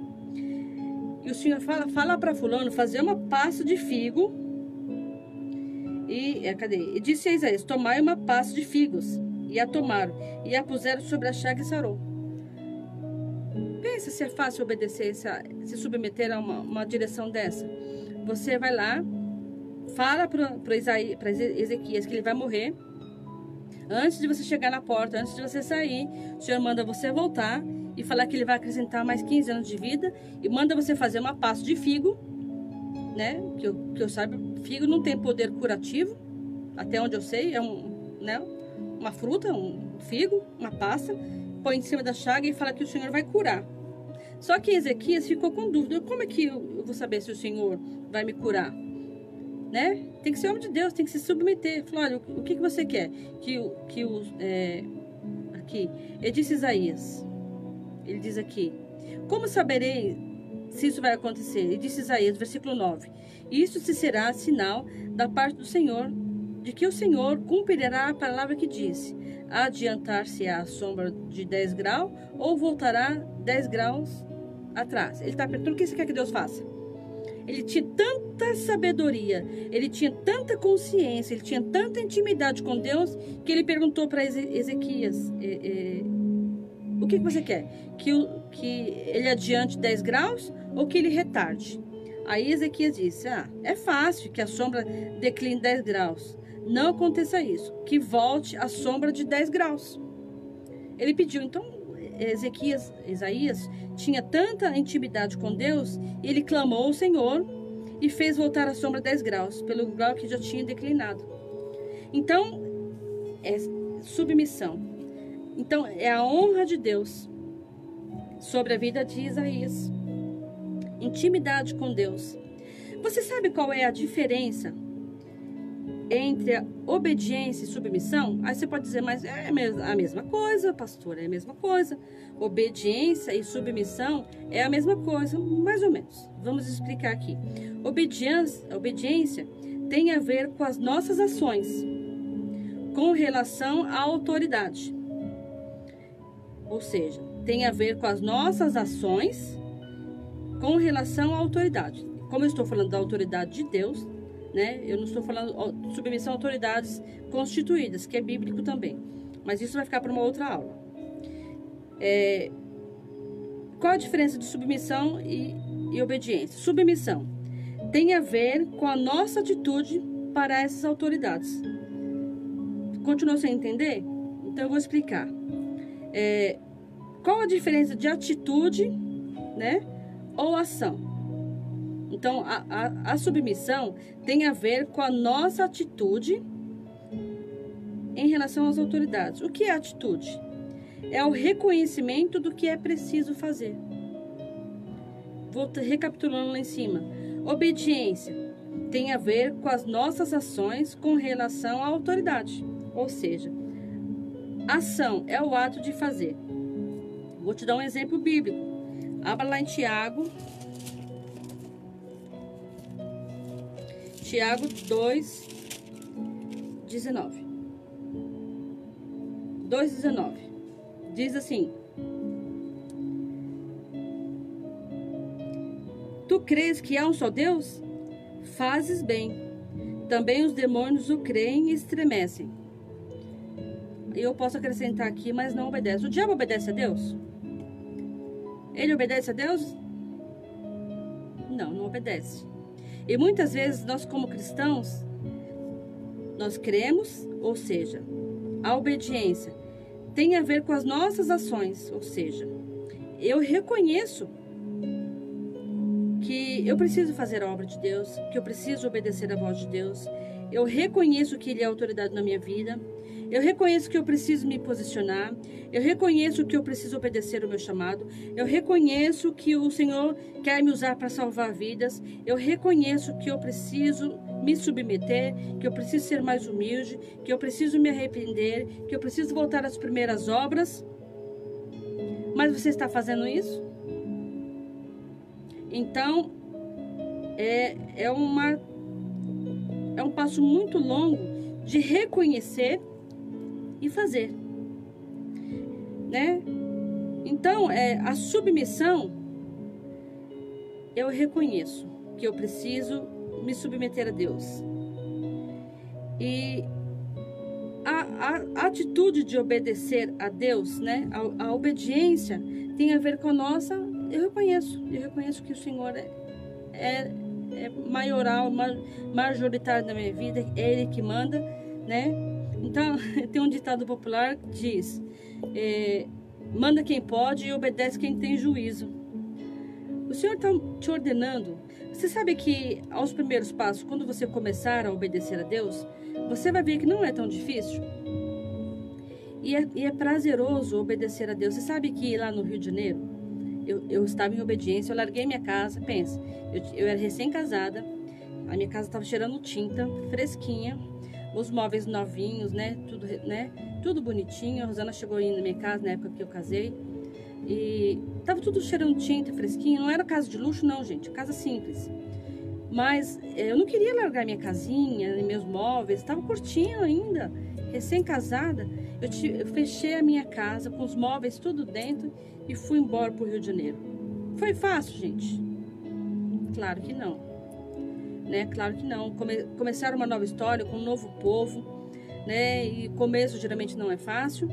e o Senhor fala para fulano fazer uma pasta de figo, e disse a Isaías, tomai uma pasta de figos, e a tomaram, e a puseram sobre a chaga e sarou. Pensa se é fácil obedecer, se submeter a uma direção dessa. Você vai lá, fala para Ezequias que ele vai morrer. Antes de você chegar na porta, antes de você sair, o Senhor manda você voltar e falar que ele vai acrescentar mais 15 anos de vida, e manda você fazer uma pasta de figo, né? Que eu saiba, figo não tem poder curativo, até onde eu sei, é uma fruta, um figo, uma pasta, põe em cima da chaga e fala que o Senhor vai curar. Só que Ezequias ficou com dúvida, como é que eu vou saber se o Senhor vai me curar? Né? Tem que ser homem de Deus, tem que se submeter. Falou, olha, o que você quer? Aqui, ele disse Isaías, ele diz aqui, como saberei se isso vai acontecer? Ele disse Isaías, versículo 9, isso se será sinal da parte do Senhor, de que o Senhor cumprirá a palavra que disse, adiantar-se-á a sombra de 10 graus, ou voltará 10 graus atrás. Ele está perguntando o que você quer que Deus faça. Ele tinha tanta sabedoria, ele tinha tanta consciência, ele tinha tanta intimidade com Deus, que ele perguntou para Ezequias, o que você quer? Que ele adiante 10 graus ou que ele retarde? Aí Ezequias disse, é fácil que a sombra decline 10 graus. Não aconteça isso, que volte a sombra de 10 graus. Ele pediu, então Isaías tinha tanta intimidade com Deus, ele clamou ao Senhor e fez voltar a sombra 10 graus, pelo grau que já tinha declinado. Então, é submissão. Então, é a honra de Deus sobre a vida de Isaías. Intimidade com Deus. Você sabe qual é a diferença entre a obediência e submissão? Aí você pode dizer, mas é a mesma coisa, pastor, é a mesma coisa. Obediência e submissão é a mesma coisa, mais ou menos. Vamos explicar aqui. Obediência tem a ver com as nossas ações, com relação à autoridade. Ou seja, tem a ver com as nossas ações com relação à autoridade. Como eu estou falando da autoridade de Deus, né? Eu não estou falando de submissão a autoridades constituídas, que é bíblico também. Mas isso vai ficar para uma outra aula. Qual a diferença de submissão e obediência? Submissão tem a ver com a nossa atitude para essas autoridades. Continuou sem entender? Então eu vou explicar. Qual a diferença de atitude, né, ou ação? Então, a submissão tem a ver com a nossa atitude em relação às autoridades. O que é atitude? É o reconhecimento do que é preciso fazer. Vou recapitulando lá em cima. Obediência tem a ver com as nossas ações com relação à autoridade. Ou seja, ação é o ato de fazer. Vou te dar um exemplo bíblico. Abra lá em Tiago 2:19. 2:19. Diz assim: Tu crês que há um só Deus? Fazes bem. Também os demônios o creem e estremecem. Eu posso acrescentar aqui, mas não obedece. O diabo obedece a Deus? Ele obedece a Deus? Não, não obedece. E muitas vezes nós, como cristãos, nós cremos, ou seja, a obediência tem a ver com as nossas ações, ou seja, eu reconheço que eu preciso fazer a obra de Deus, que eu preciso obedecer a voz de Deus. Eu reconheço que Ele é autoridade na minha vida. Eu reconheço que eu preciso me posicionar. Eu reconheço que eu preciso obedecer o meu chamado. Eu reconheço que o Senhor quer me usar para salvar vidas. Eu reconheço que eu preciso me submeter, que eu preciso ser mais humilde, que eu preciso me arrepender, que eu preciso voltar às primeiras obras. Mas você está fazendo isso? Então, é um passo muito longo de reconhecer e fazer, né? Então, a submissão, eu reconheço que eu preciso me submeter a Deus. E a atitude de obedecer a Deus, né? A obediência tem a ver com a nossa. Eu reconheço que o Senhor é maioral, majoritário na minha vida, é Ele que manda, né? Então, tem um ditado popular que diz: manda quem pode e obedece quem tem juízo. O Senhor está te ordenando. Você sabe que aos primeiros passos, quando você começar a obedecer a Deus, você vai ver que não é tão difícil. E é prazeroso obedecer a Deus. Você sabe que lá no Rio de Janeiro, eu estava em obediência, eu larguei minha casa, pensa, eu era recém-casada, a minha casa estava cheirando tinta, fresquinha, os móveis novinhos, né, tudo bonitinho. A Rosana chegou aí na minha casa na época que eu casei, e estava tudo cheirando tinta, fresquinho. Não era casa de luxo não, gente, casa simples. Mas eu não queria largar minha casinha, meus móveis, estava curtindo ainda, recém-casada. Eu fechei a minha casa com os móveis tudo dentro e fui embora para o Rio de Janeiro. Foi fácil, gente? Claro que não, né? Claro que não. Começar uma nova história com um novo povo, né? E começo geralmente não é fácil.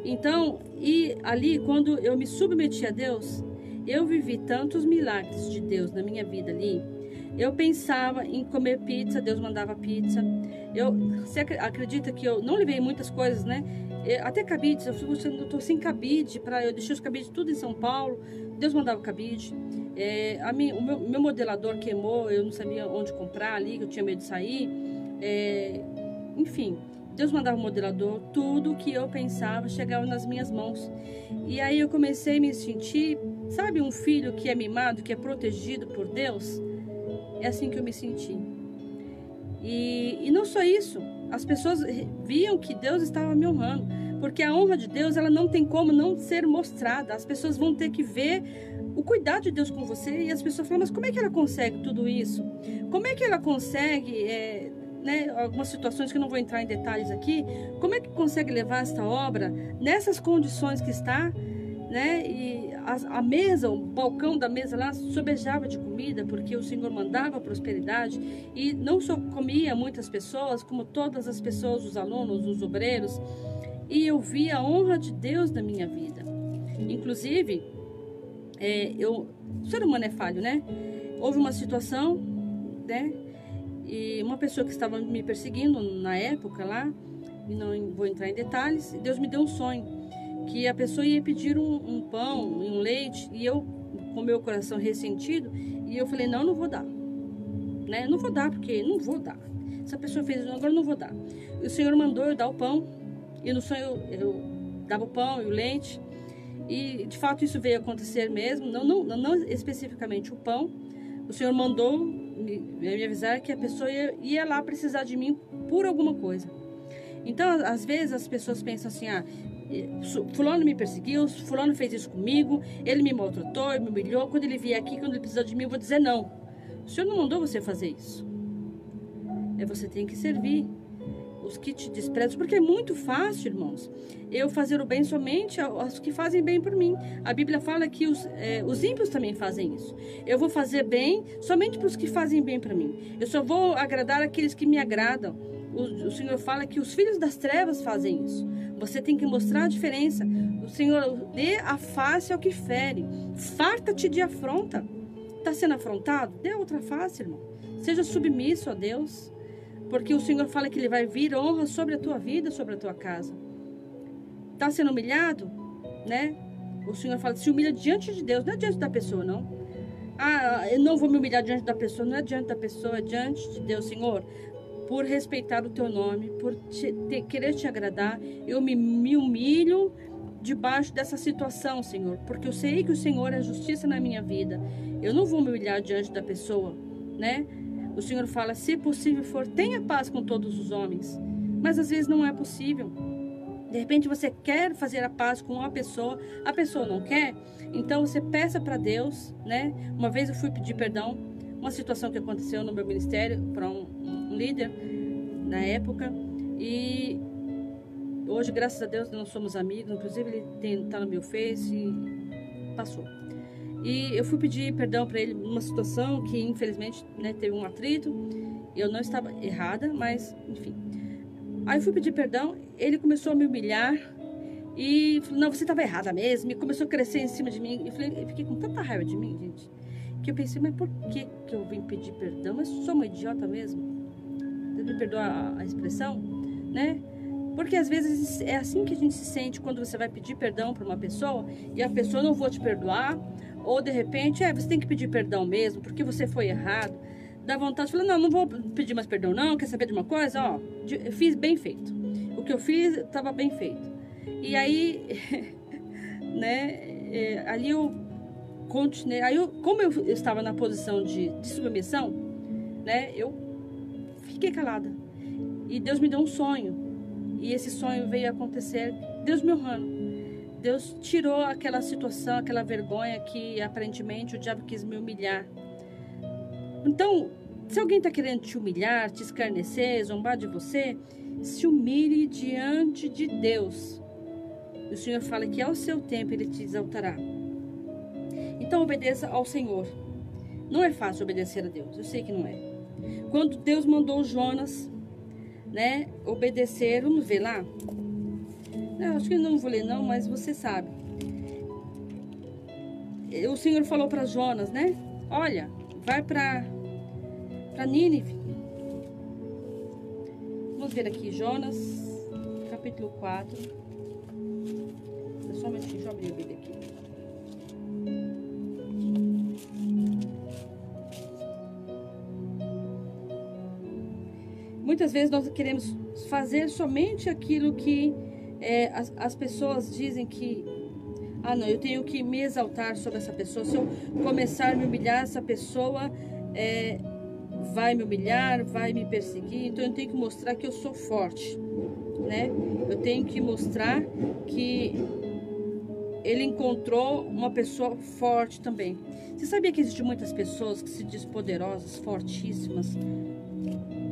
Então, e ali, quando eu me submeti a Deus, eu vivi tantos milagres de Deus na minha vida ali. Eu pensava em comer pizza, Deus mandava pizza. Você acredita que eu não levei muitas coisas, né? Até cabide, eu estou sem cabide, eu deixei os cabides tudo em São Paulo. Deus mandava cabide. O meu modelador queimou, eu não sabia onde comprar ali, eu tinha medo de sair. Enfim, Deus mandava um modelador, tudo que eu pensava chegava nas minhas mãos. E aí eu comecei a me sentir, sabe, um filho que é mimado, que é protegido por Deus? É assim que eu me senti. E não só isso, as pessoas viam que Deus estava me honrando, porque a honra de Deus, ela não tem como não ser mostrada. As pessoas vão ter que ver o cuidado de Deus com você, e as pessoas falam: mas como é que ela consegue tudo isso? Como é que ela consegue, né, algumas situações que eu não vou entrar em detalhes aqui, como é que consegue levar esta obra nessas condições que está, né? E a mesa, o balcão da mesa lá sobejava de comida, porque o Senhor mandava prosperidade, e não só comia muitas pessoas, como todas as pessoas, os alunos, os obreiros, e eu vi a honra de Deus na minha vida. Inclusive, o ser humano é falho, né? Houve uma situação, né? E uma pessoa que estava me perseguindo na época lá, e não vou entrar em detalhes, e Deus me deu um sonho, que a pessoa ia pedir um pão e um leite, e eu, com meu coração ressentido, e eu falei: não vou dar, né? Não vou dar, porque não vou dar. Essa pessoa fez isso, agora não vou dar. E o Senhor mandou eu dar o pão, e no sonho eu dava o pão e o leite, e de fato isso veio acontecer mesmo, não especificamente o pão. O Senhor mandou me avisar que a pessoa ia lá precisar de mim por alguma coisa. Então, às vezes as pessoas pensam assim: fulano me perseguiu, fulano fez isso comigo, ele me maltratou, ele me humilhou, quando ele vier aqui, quando ele precisar de mim, eu vou dizer não. O Senhor não mandou você fazer isso. Você tem que servir os que te desprezam, porque é muito fácil, irmãos, eu fazer o bem somente aos que fazem bem por mim. A Bíblia fala que os ímpios também fazem isso. Eu vou fazer bem somente para os que fazem bem para mim. Eu só vou agradar aqueles que me agradam. O Senhor fala que os filhos das trevas fazem isso. Você tem que mostrar a diferença. O Senhor dê a face ao que fere. Farta-te de afronta. Está sendo afrontado? Dê outra face, irmão. Seja submisso a Deus. Porque o Senhor fala que Ele vai vir honra sobre a tua vida, sobre a tua casa. Está sendo humilhado? Né? O Senhor fala: se humilha diante de Deus, não é diante da pessoa, não. eu não vou me humilhar diante da pessoa. Não é diante da pessoa, é diante de Deus. Senhor, por respeitar o teu nome, por querer te agradar, eu me humilho debaixo dessa situação, Senhor, porque eu sei que o Senhor é justiça na minha vida. Eu não vou me humilhar diante da pessoa, né? O Senhor fala, se possível for, tenha paz com todos os homens. Mas às vezes não é possível. De repente você quer fazer a paz com uma pessoa, a pessoa não quer, então você peça para Deus, né? Uma vez eu fui pedir perdão, uma situação que aconteceu no meu ministério para um líder na época, e hoje, graças a Deus, nós somos amigos, inclusive ele está no meu Face e passou. E eu fui pedir perdão para ele numa situação que infelizmente, né, teve um atrito, eu não estava errada, mas enfim. Aí eu fui pedir perdão, ele começou a me humilhar e falou, não, você estava errada mesmo, e começou a crescer em cima de mim. Eu fiquei com tanta raiva de mim, gente, que eu pensei, mas por que eu vim pedir perdão? Mas sou uma idiota mesmo? Deus me perdoa a expressão, né? Porque às vezes é assim que a gente se sente quando você vai pedir perdão para uma pessoa e a pessoa não vou te perdoar, ou de repente, você tem que pedir perdão mesmo, porque você foi errado. Dá vontade de falar, não vou pedir mais perdão não, quer saber de uma coisa? Ó, eu fiz bem feito. O que eu fiz estava bem feito. E aí, né, ali eu continuei, como eu estava na posição de submissão, né, eu fiquei calada. E Deus me deu um sonho. E esse sonho veio acontecer, Deus me honrando. Deus tirou aquela situação, aquela vergonha que aparentemente o diabo quis me humilhar. Então, se alguém está querendo te humilhar, te escarnecer, zombar de você, se humilhe diante de Deus. O Senhor fala que ao seu tempo Ele te exaltará. Então obedeça ao Senhor. Não é fácil obedecer a Deus, eu sei que não é. Quando Deus mandou Jonas, né, obedecer, vamos ver lá? Não, acho que eu não vou ler não, mas você sabe. O Senhor falou para Jonas, né? Olha, vai para Nínive. Vamos ver aqui, Jonas, capítulo 4. Só um minutinho, deixa eu abrir a Bíblia aqui. Muitas vezes nós queremos fazer somente aquilo que as pessoas dizem que não, eu tenho que me exaltar sobre essa pessoa. Se eu começar a me humilhar, essa pessoa vai me humilhar, vai me perseguir. Então eu tenho que mostrar que eu sou forte, né? Eu tenho que mostrar que ele encontrou uma pessoa forte também. Você sabia que existem muitas pessoas que se dizem poderosas, fortíssimas,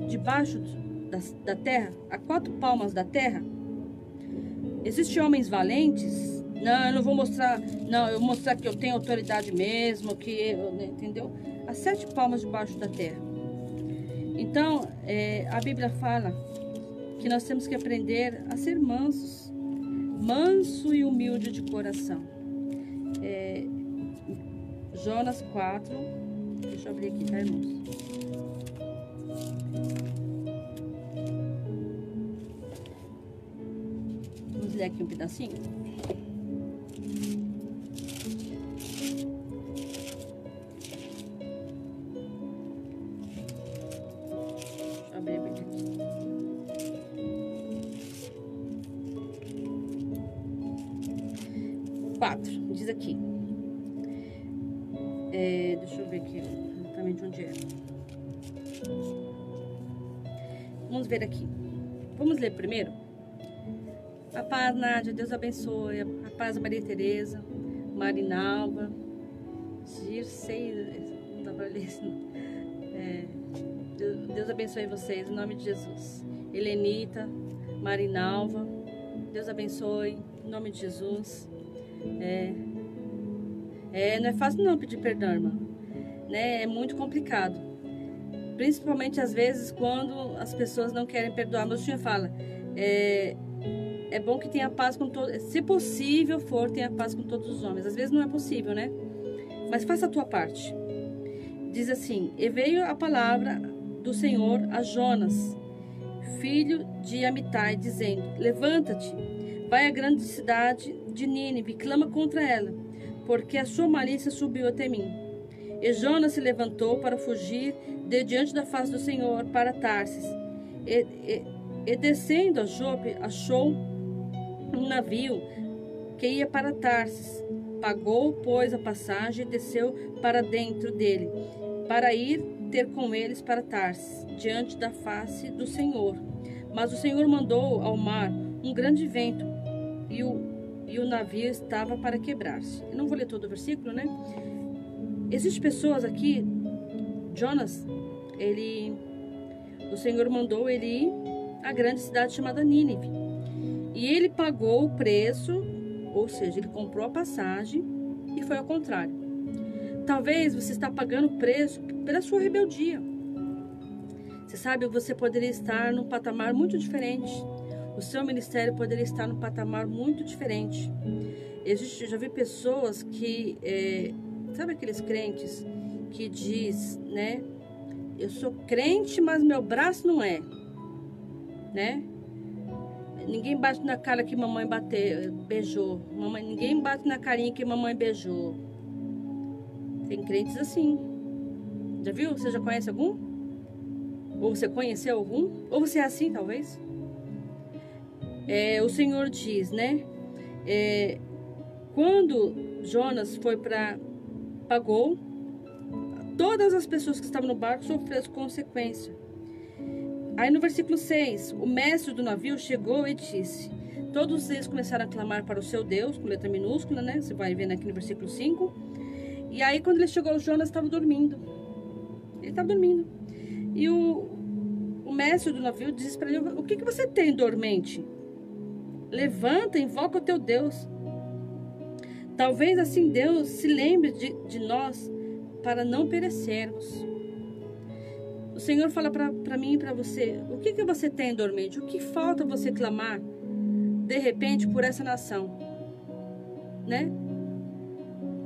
debaixo da terra, a 4 palmas da terra? Existem homens valentes? Não, eu não vou mostrar, não, eu vou mostrar que eu tenho autoridade mesmo, que eu, entendeu? A 7 palmas debaixo da terra. Então, a Bíblia fala que nós temos que aprender a ser mansos, manso e humilde de coração. Jonas 4, deixa eu abrir aqui, tá, irmãos? Vamos ler aqui um pedacinho. Deixa eu abrir a Bíblia aqui. Diz aqui. Deixa eu ver aqui exatamente onde é. Vamos ver aqui. Vamos ler primeiro. A paz, Nádia, Deus abençoe. A paz, Maria Tereza, Marinalva, Gircei, não dá pra ler isso não. Deus abençoe vocês, em nome de Jesus. Helenita, Marinalva, Deus abençoe, em nome de Jesus. Não é fácil não pedir perdão, irmã, né? É muito complicado, principalmente às vezes quando as pessoas não querem perdoar. Meu Senhor fala, é bom que tenha paz com todos, se possível for, tenha paz com todos os homens. Às vezes não é possível, né? Mas faça a tua parte. Diz assim: e veio a palavra do Senhor a Jonas, filho de Amitai, dizendo: levanta-te, vai à grande cidade de Nínive, clama contra ela, porque a sua malícia subiu até mim. E Jonas se levantou para fugir de diante da face do Senhor para Tarsis. E descendo a Jope, achou um navio que ia para Tarsis. Pagou, pois, a passagem e desceu para dentro dele, para ir ter com eles para Tarsis, diante da face do Senhor. Mas o Senhor mandou ao mar um grande vento, e o navio estava para quebrar-se. Eu não vou ler todo o versículo, né? Existem pessoas aqui, Jonas, o Senhor mandou ele ir à grande cidade chamada Nínive. E ele pagou o preço, ou seja, ele comprou a passagem e foi ao contrário. Talvez você está pagando o preço pela sua rebeldia. Você sabe, você poderia estar num patamar muito diferente. O seu ministério poderia estar num patamar muito diferente. Eu já vi pessoas que, sabe aqueles crentes que diz, né? Eu sou crente, mas meu braço não é, né? Ninguém bate na cara que mamãe beijou. Ninguém bate na carinha que mamãe beijou. Tem crentes assim. Já viu? Você já conhece algum? Ou você conheceu algum? Ou você é assim, talvez? O Senhor diz, né? Quando Jonas pagou, todas as pessoas que estavam no barco sofreram consequência. Aí no versículo 6, o mestre do navio chegou e disse, todos eles começaram a clamar para o seu Deus, com letra minúscula, né? Você vai vendo aqui no versículo 5. E aí quando ele chegou, Jonas estava dormindo. Ele estava dormindo. E o mestre do navio disse para ele, o que você tem dormente? Levanta, invoca o teu Deus. Talvez assim Deus se lembre de nós para não perecermos. O Senhor fala para mim e para você, o que você tem dormente? O que falta você clamar, de repente, por essa nação? Né?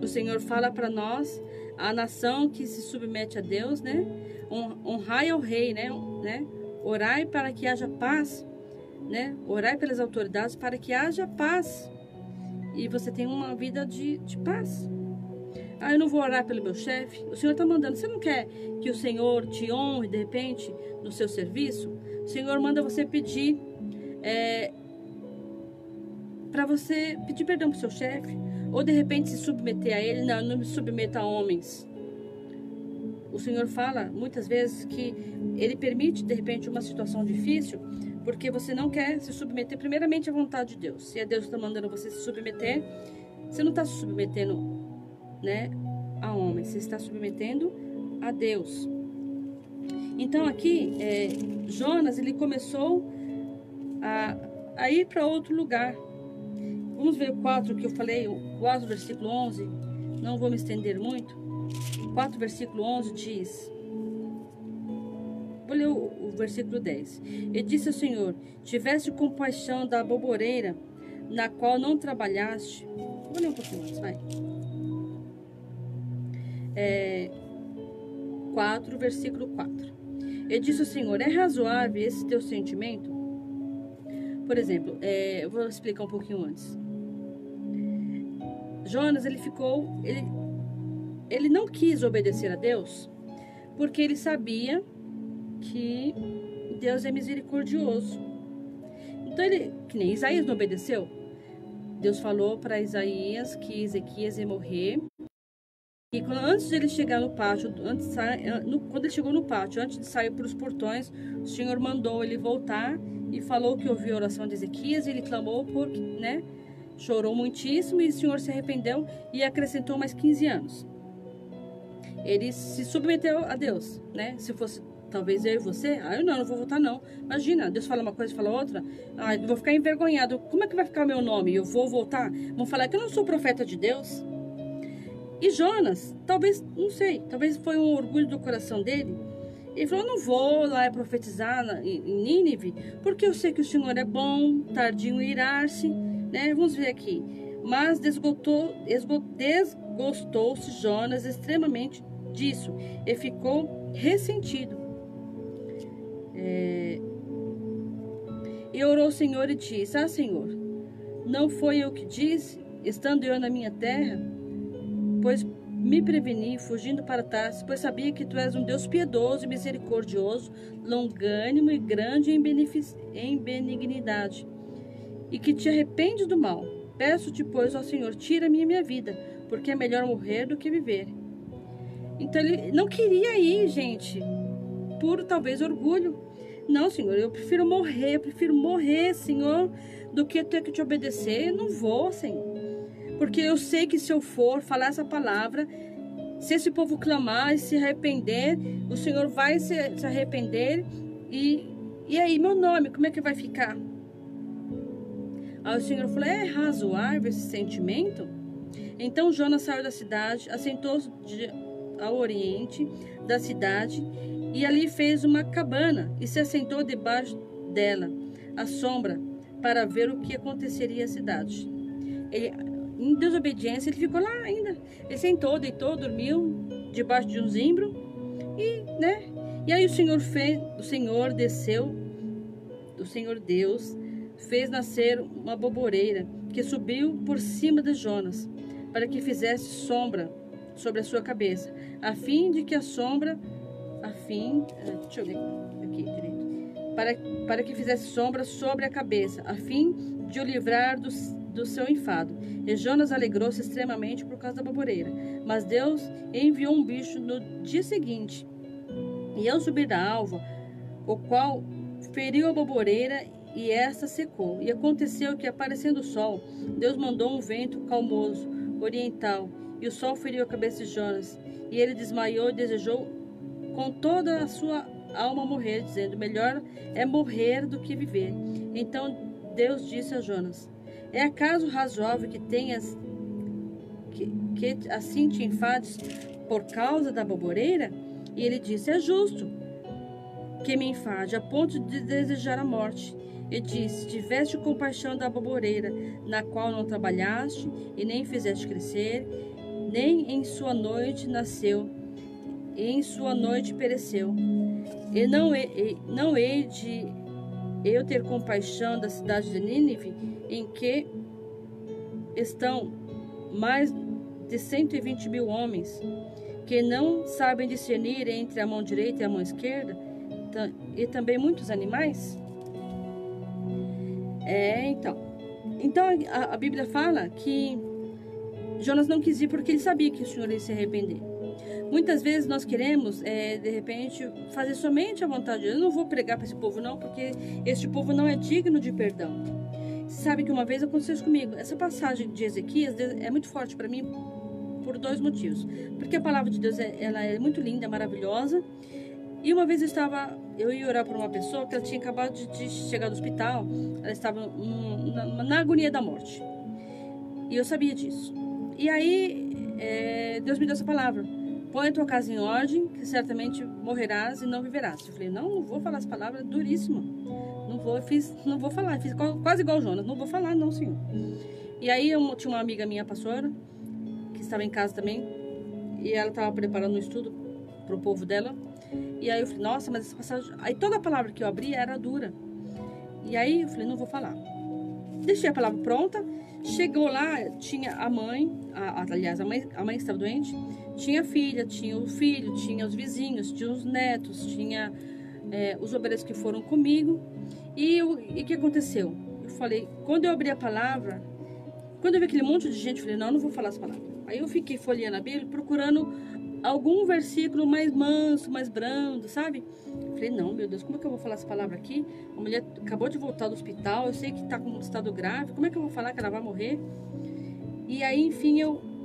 O Senhor fala para nós, a nação que se submete a Deus, né? Honrai ao rei, né? Orai para que haja paz, né? Orai pelas autoridades para que haja paz. E você tem uma vida de paz. Eu não vou orar pelo meu chefe. O Senhor está mandando. Você não quer que o Senhor te honre, de repente, no seu serviço? O Senhor manda você pedir para você pedir perdão para o seu chefe. Ou, de repente, se submeter a ele. Não me submeta a homens. O Senhor fala, muitas vezes, que Ele permite, de repente, uma situação difícil, porque você não quer se submeter, primeiramente, à vontade de Deus. Se é Deus que está mandando você se submeter, você não está se submetendo, né, a homens, você está submetendo a Deus. Então aqui Jonas, ele começou a ir para outro lugar. Vamos ver o 4 que eu falei, o 4 versículo 11, não vou me estender muito. 4 versículo 11 diz, vou ler o versículo 10. E disse ao Senhor, tiveste compaixão da boboreira, na qual não trabalhaste. Vou ler um pouquinho mais, vai. 4, versículo 4. E disse o Senhor, é razoável esse teu sentimento? Por exemplo, eu vou explicar um pouquinho antes. Jonas, ele não quis obedecer a Deus, porque ele sabia que Deus é misericordioso. Então que nem Isaías não obedeceu. Deus falou para Isaías que Ezequias ia morrer. E antes de ele chegar no pátio, quando ele chegou no pátio, antes de sair para os portões, o Senhor mandou ele voltar e falou que ouviu a oração de Ezequias e ele clamou né? Chorou muitíssimo e o Senhor se arrependeu e acrescentou mais 15 anos. Ele se submeteu a Deus, né? Se fosse talvez eu e você, eu não vou votar não. Imagina, Deus fala uma coisa e fala outra. Eu vou ficar envergonhado. Como é que vai ficar meu nome? Eu vou votar? Vão falar que eu não sou profeta de Deus? E Jonas, talvez, não sei, talvez foi um orgulho do coração dele. Ele falou, eu não vou lá profetizar em Nínive, porque eu sei que o Senhor é bom, tardio em irar-se, né? Vamos ver aqui. Mas desgostou-se Jonas extremamente disso e ficou ressentido. E orou ao Senhor e disse, Senhor, não foi eu que disse, estando eu na minha terra? Pois me preveni, fugindo para Tarsis, pois sabia que tu és um Deus piedoso e misericordioso, longânimo e grande em benignidade, e que te arrependes do mal. Peço-te, pois, ao Senhor, tira-me a minha vida, porque é melhor morrer do que viver. Então ele não queria ir, gente, por talvez orgulho. Não, Senhor, eu prefiro morrer, Senhor, do que ter que te obedecer. Eu não vou, Senhor. Porque eu sei que se eu for falar essa palavra, se esse povo clamar e se arrepender, o Senhor vai se arrepender. E aí, meu nome, como é que vai ficar? Aí o Senhor falou, é razoável esse sentimento? Então Jonas saiu da cidade, assentou-se ao oriente da cidade, e ali fez uma cabana e se assentou debaixo dela, à sombra, para ver o que aconteceria à cidade. Ele, em desobediência, ele ficou lá ainda. Ele sentou, deitou, dormiu debaixo de um zimbro e aí o Senhor Deus fez nascer uma boboreira que subiu por cima de Jonas, para que fizesse sombra sobre a sua cabeça, para que fizesse sombra sobre a cabeça, a fim de o livrar do seu enfado. E Jonas alegrou-se extremamente por causa da boboreira. Mas Deus enviou um bicho no dia seguinte, e ao subir da alva, o qual feriu a boboreira, e esta secou. E aconteceu que, aparecendo o sol, Deus mandou um vento calmoso, oriental, e o sol feriu a cabeça de Jonas, e ele desmaiou e desejou com toda a sua alma morrer, dizendo, melhor é morrer do que viver. Então Deus disse a Jonas, é acaso razoável que tenhas que assim te enfades por causa da boboreira? E ele disse, é justo que me enfade a ponto de desejar a morte. E disse, tiveste compaixão da boboreira, na qual não trabalhaste e nem fizeste crescer, nem em sua noite nasceu, e em sua noite pereceu. E não hei de eu ter compaixão da cidade de Nínive, em que estão mais de 120 mil homens, que não sabem discernir entre a mão direita e a mão esquerda, e também muitos animais? Então a Bíblia fala que Jonas não quis ir porque ele sabia que o Senhor ia se arrepender. Muitas vezes nós queremos, de repente, fazer somente a vontade de Deus. Eu não vou pregar para esse povo não, porque este povo não é digno de perdão. Você sabe que uma vez aconteceu isso comigo. Essa passagem de Ezequias é muito forte para mim por dois motivos. Porque a palavra de Deus ela é muito linda, é maravilhosa. E uma vez eu ia orar por uma pessoa que ela tinha acabado de chegar do hospital, ela estava na agonia da morte. E eu sabia disso. E aí, Deus me deu essa palavra. Põe a tua casa em ordem, que certamente morrerás e não viverás. Eu falei, não vou falar essa palavra duríssima. Não vou falar. Fiz quase igual o Jonas. Não vou falar, não, Senhor. E aí, eu tinha uma amiga minha, pastora, que estava em casa também. E ela estava preparando um estudo para o povo dela. E aí eu falei, nossa, mas essa passagem... Aí toda a palavra que eu abri era dura. E aí eu falei, não vou falar. Deixei a palavra pronta. Chegou lá, tinha a mãe, aliás, a mãe que estava doente, tinha a filha, tinha o filho, tinha os vizinhos, tinha os netos, tinha os obreiros que foram comigo. E o que aconteceu? Eu falei, quando eu abri a palavra, quando eu vi aquele monte de gente, eu falei, não vou falar essa palavra. Aí eu fiquei folheando a Bíblia, procurando algum versículo mais manso, mais brando, sabe? Falei, não, meu Deus, como é que eu vou falar essa palavra aqui? A mulher acabou de voltar do hospital, eu sei que está com um estado grave, como é que eu vou falar que ela vai morrer? E aí, enfim,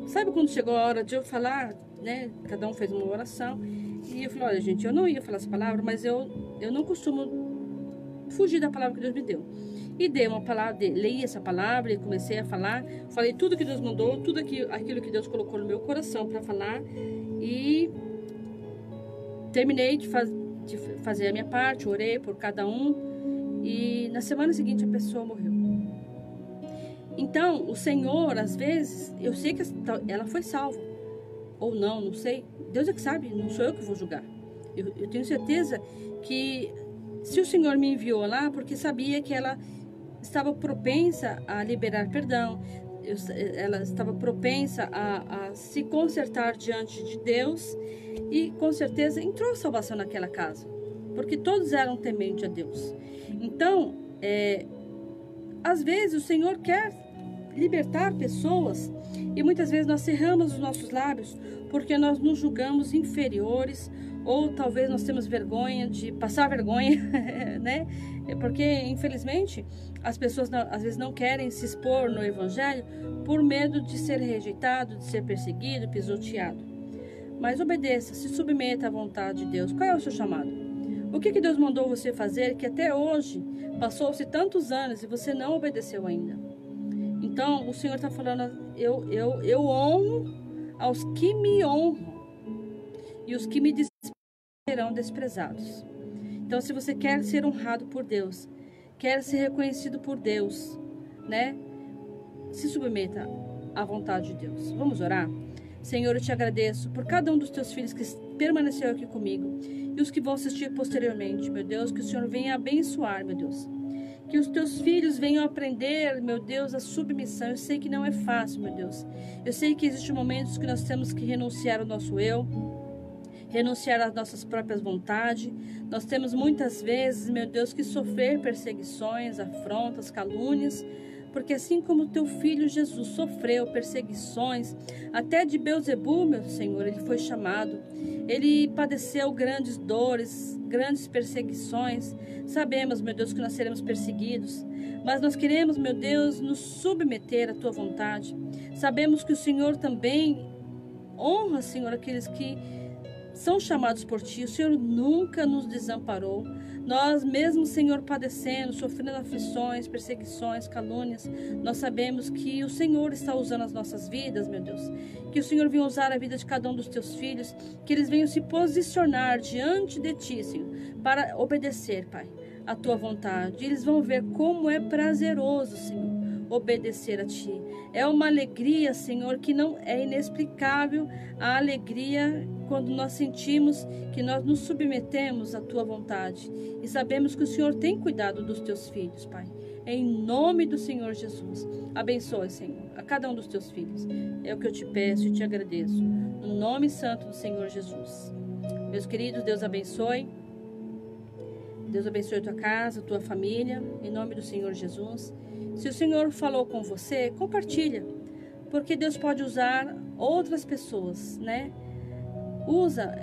sabe quando chegou a hora de eu falar, né? Cada um fez uma oração, e eu falei, olha, gente, eu não ia falar essa palavra, mas eu não costumo fugir da palavra que Deus me deu. E dei uma palavra, li essa palavra e comecei a falar, falei tudo que Deus mandou, tudo aquilo que Deus colocou no meu coração para falar, e terminei de fazer a minha parte, orei por cada um, e na semana seguinte a pessoa morreu. Então, o Senhor, às vezes, eu sei que ela foi salva, ou não sei, Deus é que sabe, não sou eu que vou julgar. Eu tenho certeza que se o Senhor me enviou lá, porque sabia que ela estava propensa a liberar perdão, ela estava propensa a se consertar diante de Deus, e com certeza entrou salvação naquela casa, porque todos eram tementes a Deus. Então, às vezes o Senhor quer libertar pessoas, e muitas vezes nós cerramos os nossos lábios porque nós nos julgamos inferiores, ou talvez nós temos vergonha de passar vergonha, né? Porque infelizmente as pessoas às vezes não querem se expor no Evangelho por medo de ser rejeitado, de ser perseguido, pisoteado. Mas obedeça, se submeta à vontade de Deus. Qual é o seu chamado? O que Deus mandou você fazer que até hoje passou-se tantos anos e você não obedeceu ainda? Então o Senhor está falando: eu honro aos que me honram, e os que me desprezam serão desprezados. Então, se você quer ser honrado por Deus, quer ser reconhecido por Deus, né? Se submeta à vontade de Deus. Vamos orar? Senhor, eu te agradeço por cada um dos teus filhos que permaneceu aqui comigo, e os que vão assistir posteriormente, meu Deus, que o Senhor venha abençoar, meu Deus. Que os teus filhos venham aprender, meu Deus, a submissão. Eu sei que não é fácil, meu Deus. Eu sei que existem momentos que nós temos que renunciar ao nosso eu, renunciar às nossas próprias vontades. Nós temos muitas vezes, meu Deus, que sofrer perseguições, afrontas, calúnias, porque assim como o teu filho Jesus sofreu perseguições, até de Beelzebu, meu Senhor, ele foi chamado. Ele padeceu grandes dores, grandes perseguições. Sabemos, meu Deus, que nós seremos perseguidos, mas nós queremos, meu Deus, nos submeter à tua vontade. Sabemos que o Senhor também honra, Senhor, aqueles que são chamados por ti. O Senhor nunca nos desamparou. Nós mesmo, Senhor, padecendo, sofrendo aflições, perseguições, calúnias, nós sabemos que o Senhor está usando as nossas vidas, meu Deus. Que o Senhor venha usar a vida de cada um dos teus filhos, que eles venham se posicionar diante de ti, Senhor, para obedecer, Pai, a tua vontade. Eles vão ver como é prazeroso, Senhor, obedecer a ti. É uma alegria, Senhor, que não é inexplicável, a alegria quando nós sentimos que nós nos submetemos à tua vontade e sabemos que o Senhor tem cuidado dos teus filhos, Pai. Em nome do Senhor Jesus, abençoe, Senhor, a cada um dos teus filhos. É o que eu te peço e te agradeço, no nome santo do Senhor Jesus. Meus queridos, Deus abençoe. Deus abençoe a tua casa, a tua família, em nome do Senhor Jesus. Se o Senhor falou com você, compartilha, porque Deus pode usar outras pessoas, né? Usa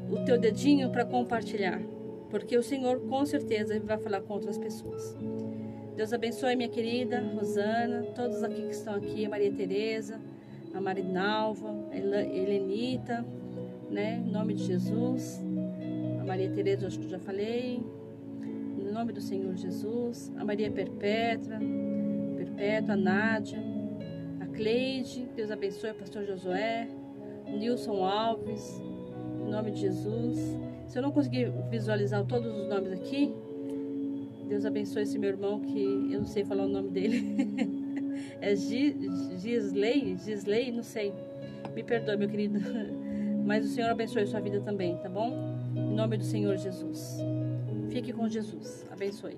o teu dedinho para compartilhar, porque o Senhor com certeza vai falar com outras pessoas. Deus abençoe minha querida Rosana, todos aqui que estão aqui, a Maria Tereza, a Marinalva, a Helenita, né? Em nome de Jesus. A Maria Tereza, acho que eu já falei. Em nome do Senhor Jesus. A Maria Perpétua, a Nádia, a Cleide, Deus abençoe o pastor Josué, Nilson Alves, em nome de Jesus. Se eu não conseguir visualizar todos os nomes aqui, Deus abençoe esse meu irmão que eu não sei falar o nome dele. É Gisley, não sei. Me perdoe, meu querido. Mas o Senhor abençoe a sua vida também, tá bom? Em nome do Senhor Jesus. Fique com Jesus. Abençoe.